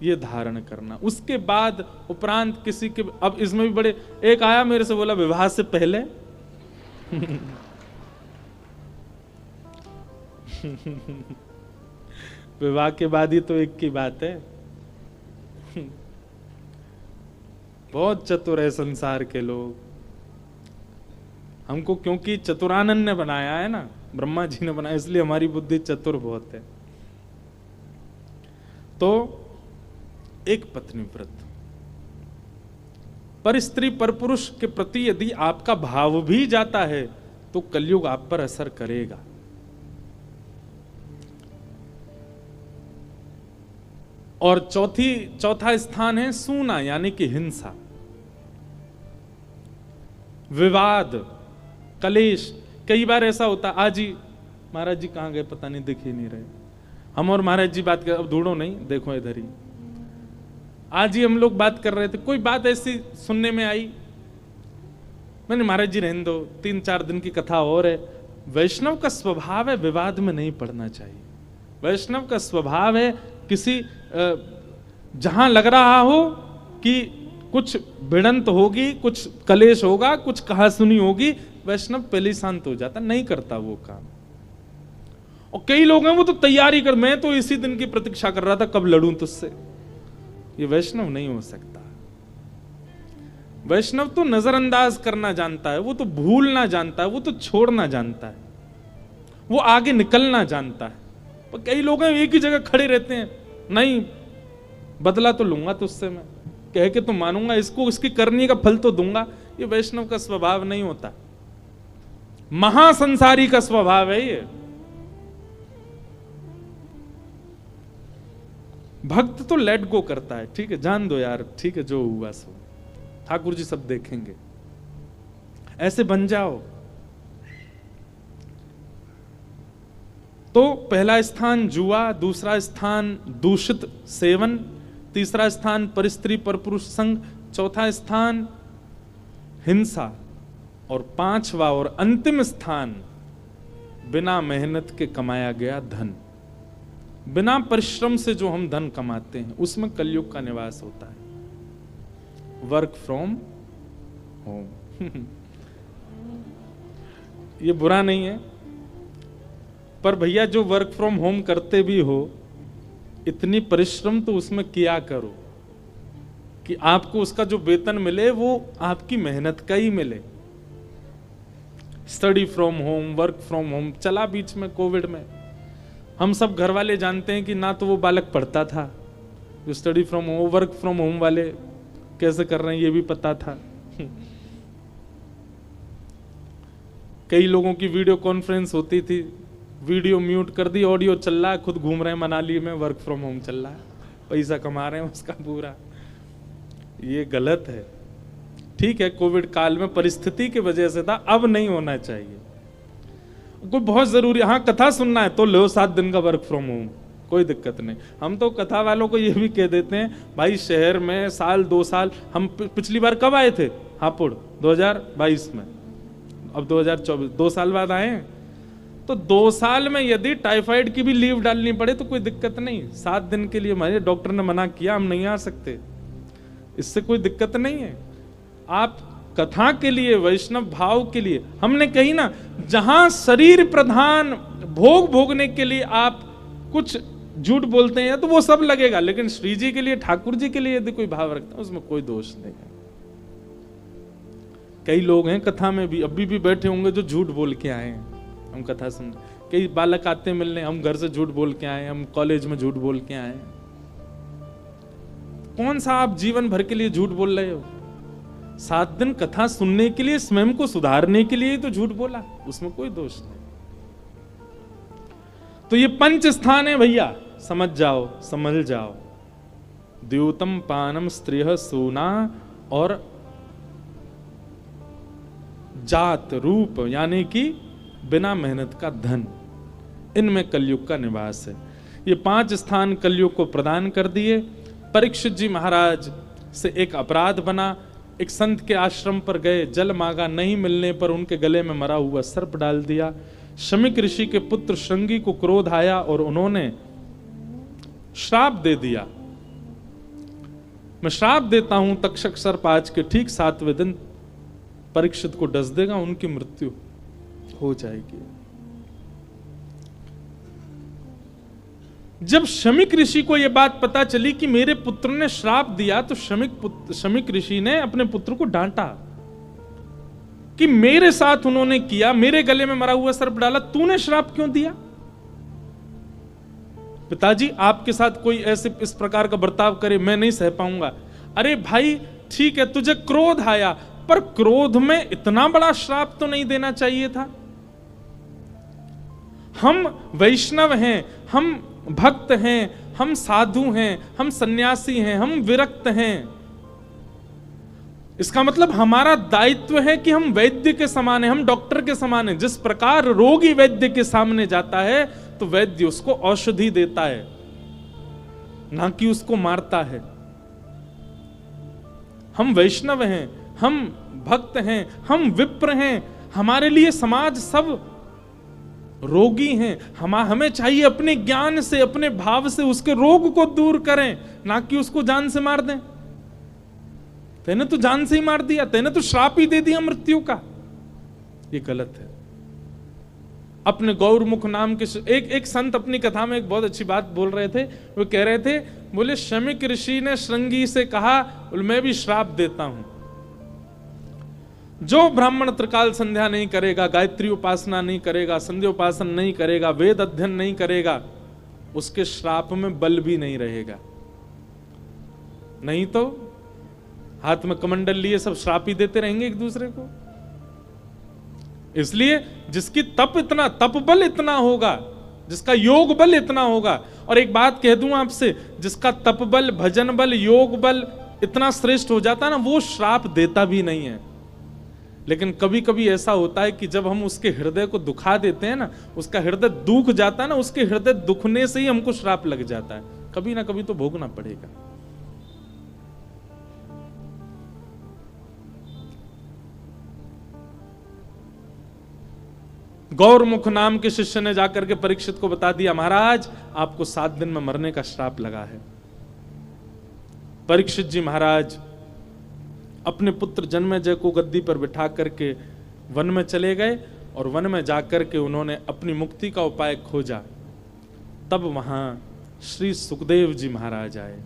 ये धारण करना, उसके बाद उपरांत किसी के। अब इसमें भी बड़े, एक आया मेरे से बोला विवाह से पहले विवाह के बाद ही तो एक की बात है। बहुत चतुर है संसार के लोग, हमको क्योंकि चतुरानंद ने बनाया है ना, ब्रह्मा जी ने बनाया, इसलिए हमारी बुद्धि चतुर बहुत है। तो एक पत्नी व्रत, पर स्त्री पर पुरुष के प्रति यदि आपका भाव भी जाता है तो कलयुग आप पर असर करेगा। और चौथा स्थान है सूना यानी कि हिंसा, विवाद, कलेश। कई बार ऐसा होता, आज ही महाराज जी कहां गए पता नहीं, दिख ही नहीं रहे। हम और महाराज जी बात कर, अब ढूंढो नहीं, देखो इधर ही। आज ही हम लोग बात कर रहे थे, कोई बात ऐसी सुनने में आई मैंने महाराज जी रहने दो, 3-4 दिन की कथा और है। वैष्णव का स्वभाव है विवाद में नहीं पड़ना चाहिए। वैष्णव का स्वभाव है किसी जहां लग रहा हो कि कुछ भिड़ंत होगी, कुछ कलेश होगा, कुछ कहासुनी होगी, वैष्णव पहले ही शांत हो जाता, नहीं करता वो काम। और कई लोग हैं वो तो तैयारी कर, मैं तो इसी दिन की प्रतीक्षा कर रहा था कब लड़ूं तुझसे। ये वैष्णव नहीं हो सकता। वैष्णव तो नजरअंदाज करना जानता है, वो तो भूलना जानता है, वो तो छोड़ना जानता है, वो आगे निकलना जानता है। पर कई लोग हैं एक ही जगह खड़े रहते हैं, नहीं बदला तो लूंगा तुझसे, मैं कह के तो मानूंगा, इसको इसकी करनी का फल तो दूंगा। ये वैष्णव का स्वभाव नहीं होता, महासंसारी का स्वभाव है ये। भक्त तो लेट गो करता है, ठीक है जान दो यार, ठीक है जो हुआ सो, ठाकुर जी सब देखेंगे, ऐसे बन जाओ। तो पहला स्थान जुआ, दूसरा स्थान दूषित सेवन, तीसरा स्थान परस्त्री परपुरुष संग, चौथा स्थान हिंसा, और पांचवा और अंतिम स्थान बिना मेहनत के कमाया गया धन। बिना परिश्रम से जो हम धन कमाते हैं उसमें कलयुग का निवास होता है। वर्क फ्रॉम होम ये बुरा नहीं है, पर भैया जो वर्क फ्रॉम होम करते भी हो, इतनी परिश्रम तो उसमें किया करो कि आपको उसका जो वेतन मिले वो आपकी मेहनत का ही मिले। Study from home, work from home चला बीच में कोविड में, हम सब घर वाले जानते हैं कि ना तो वो बालक पढ़ता था, जो study from home work from home वाले कैसे कर रहे हैं ये भी पता था। कई लोगों की वीडियो कॉन्फ्रेंस होती थी, वीडियो म्यूट कर दी, ऑडियो चल रहा है, खुद घूम रहे हैं मनाली में, वर्क फ्रॉम होम चल रहा है, पैसा कमा रहे हैं उसका पूरा। ये गलत है। ठीक है कोविड काल में परिस्थिति की वजह से था, अब नहीं होना चाहिए। कोई बहुत जरूरी, हाँ कथा सुनना है तो लो 7 दिन का वर्क फ्रॉम होम, कोई दिक्कत नहीं। हम तो कथा वालों को ये भी कह देते हैं भाई शहर में साल 2 साल, हम पिछली बार कब आए थे हापुड़ 2022 में, अब 2024 2 साल बाद आए हैं, तो 2 साल में यदि टाइफाइड की भी लीव डालनी पड़े तो कोई दिक्कत नहीं। 7 दिन के लिए हमारे डॉक्टर ने मना किया, हम नहीं आ सकते, इससे कोई दिक्कत नहीं है। आप कथा के लिए, वैष्णव भाव के लिए, हमने कही ना जहां शरीर प्रधान भोग भोगने के लिए आप कुछ झूठ बोलते हैं तो वो सब लगेगा, लेकिन श्री जी के लिए, ठाकुर जी के लिए यदि कोई भाव रखता है उसमें कोई दोष नहीं है। कई लोग हैं कथा में भी अभी भी बैठे होंगे जो झूठ बोल के आए हैं, हम कथा सुन, कई बालक आते मिलने, हम घर से झूठ बोल के आए, हम कॉलेज में झूठ बोल के आए। कौन सा आप जीवन भर के लिए झूठ बोल रहे हो? 7 दिन कथा सुनने के लिए, स्वयं को सुधारने के लिए तो झूठ बोला, उसमें कोई दोष नहीं। तो ये 5 स्थान है भैया, समझ जाओ, समझ जाओ। द्यूतम पानम स्त्रिय सोना और जात रूप, यानी कि बिना मेहनत का धन, इनमें कलयुग का निवास है। ये 5 स्थान कलयुग को प्रदान कर दिए। परीक्षित जी महाराज से एक अपराध बना, एक संत के आश्रम पर गए, जल मांगा, नहीं मिलने पर उनके गले में मरा हुआ सर्प डाल दिया। शमिक ऋषि के पुत्र श्रृंगी को क्रोध आया और उन्होंने श्राप दे दिया, मैं श्राप देता हूं, तक्षक सर्प आज के ठीक 7वें दिन परीक्षित को डस देगा, उनकी मृत्यु हो जाएगी। जब शमिक ऋषि को यह बात पता चली कि मेरे पुत्र ने श्राप दिया, तो शमिक ऋषि ने अपने पुत्र को डांटा कि मेरे साथ उन्होंने किया, मेरे गले में मरा हुआ सर्प डाला, तूने श्राप क्यों दिया? पिताजी आपके साथ कोई ऐसे इस प्रकार का बर्ताव करे मैं नहीं सह पाऊंगा। अरे भाई ठीक है, तुझे क्रोध आया, पर क्रोध में इतना बड़ा श्राप तो नहीं देना चाहिए था। हम वैष्णव हैं, हम भक्त हैं, हम साधु हैं, हम सन्यासी हैं, हम विरक्त हैं। इसका मतलब हमारा दायित्व है कि हम वैद्य के समान हैं, हम डॉक्टर के समान हैं। जिस प्रकार रोगी वैद्य के सामने जाता है तो वैद्य उसको औषधि देता है, ना कि उसको मारता है। हम वैष्णव हैं, हम भक्त हैं, हम विप्र हैं, हमारे लिए समाज सब रोगी हैं। हमें चाहिए अपने ज्ञान से, अपने भाव से उसके रोग को दूर करें, ना कि उसको जान से मार दें। तेने तो जान से ही मार दिया, तेने तो श्राप ही दे दिया मृत्यु का। ये गलत है। अपने गौरमुख नाम के एक संत अपनी कथा में एक बहुत अच्छी बात बोल रहे थे। वो कह रहे थे, बोले शमिक ऋषि ने श्रृंगी से कहा, मैं भी श्राप देता हूं, जो ब्राह्मण त्रिकाल संध्या नहीं करेगा, गायत्री उपासना नहीं करेगा, संध्या उपासना नहीं करेगा, वेद अध्ययन नहीं करेगा, उसके श्राप में बल भी नहीं रहेगा। नहीं तो हाथ में कमंडल लिए सब श्राप ही देते रहेंगे एक दूसरे को। इसलिए जिसकी तप बल इतना होगा, जिसका योग बल इतना होगा, और एक बात कह दूं आपसे, जिसका तप बल, भजन बल, योग बल इतना श्रेष्ठ हो जाता है ना, वो श्राप देता भी नहीं है। लेकिन कभी कभी ऐसा होता है कि जब हम उसके हृदय को दुखा देते हैं ना, उसका हृदय दुख जाता है ना, उसके हृदय दुखने से ही हमको श्राप लग जाता है। कभी ना कभी तो भोगना पड़ेगा। गौरमुख नाम के शिष्य ने जाकर के परीक्षित को बता दिया, महाराज आपको 7 दिन में मरने का श्राप लगा है। परीक्षित जी महाराज अपने पुत्र जन्मेजय को गद्दी पर बिठा करके वन में चले गए, और वन में जाकर के उन्होंने अपनी मुक्ति का उपाय खोजा। तब वहां श्री सुखदेव जी महाराज आए।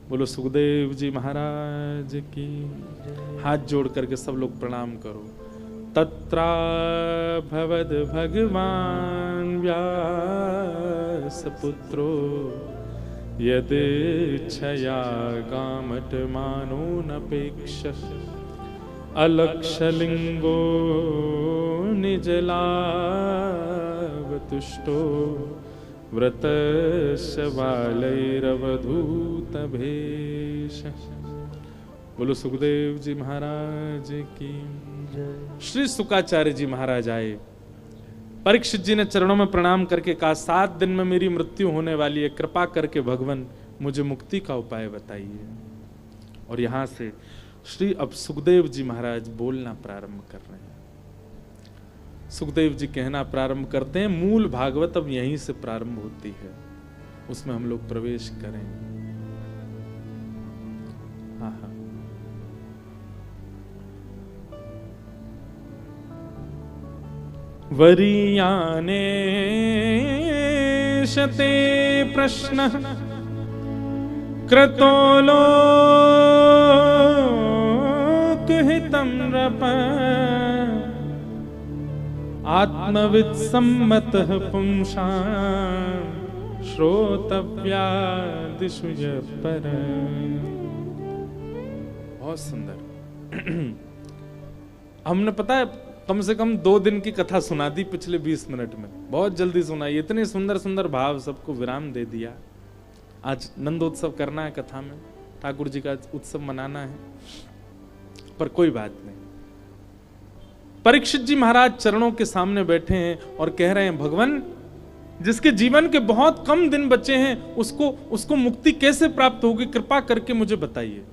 बोलो सुखदेव जी महाराज की। हाथ जोड़ करके सब लोग प्रणाम करो। तत्रा भवद भगवान व्यास पुत्रो यदेच्छया गामट मानो नपेक्ष अलक्षलिंगो निजलावतुष्टो व्रतस्य बालैरवधूत भेष। बोलो सुखदेव जी महाराज की। श्री सुकाचार्य जी महाराज आए। परीक्षित जी ने चरणों में प्रणाम करके कहा, 7 दिन में मेरी मृत्यु होने वाली है, कृपा करके भगवान मुझे मुक्ति का उपाय बताइए। और यहां से श्री अब सुखदेव जी महाराज बोलना प्रारंभ कर रहे हैं। सुखदेव जी कहना प्रारंभ करते हैं। मूल भागवत अब यहीं से प्रारंभ होती है, उसमें हम लोग प्रवेश करें। हाँ हाँ, वरीयाने शते प्रश्न क्रतो लोकहितं नृप आत्मवित् सम्मतः पुंसां श्रोतव्या दिशु पर। बहुत सुंदर। हमने पता है कम से कम 2 दिन की कथा सुना दी पिछले 20 मिनट में, बहुत जल्दी सुनाई। इतने सुंदर सुंदर भाव, सबको विराम दे दिया। आज नंदोत्सव करना है, कथा में ठाकुर जी का उत्सव मनाना है, पर कोई बात नहीं। परीक्षित जी महाराज चरणों के सामने बैठे हैं और कह रहे हैं, भगवान जिसके जीवन के बहुत कम दिन बचे हैं, उसको मुक्ति कैसे प्राप्त होगी, कृपा करके मुझे बताइए।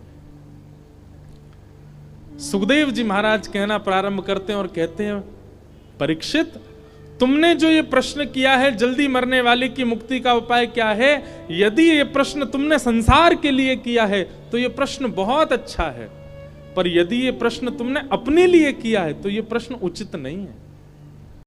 सुखदेव जी महाराज कहना प्रारंभ करते हैं और कहते हैं, परीक्षित तुमने जो ये प्रश्न किया है, जल्दी मरने वाले की मुक्ति का उपाय क्या है, यदि ये प्रश्न तुमने संसार के लिए किया है तो ये प्रश्न बहुत अच्छा है, पर यदि ये प्रश्न तुमने अपने लिए किया है तो ये प्रश्न उचित नहीं है।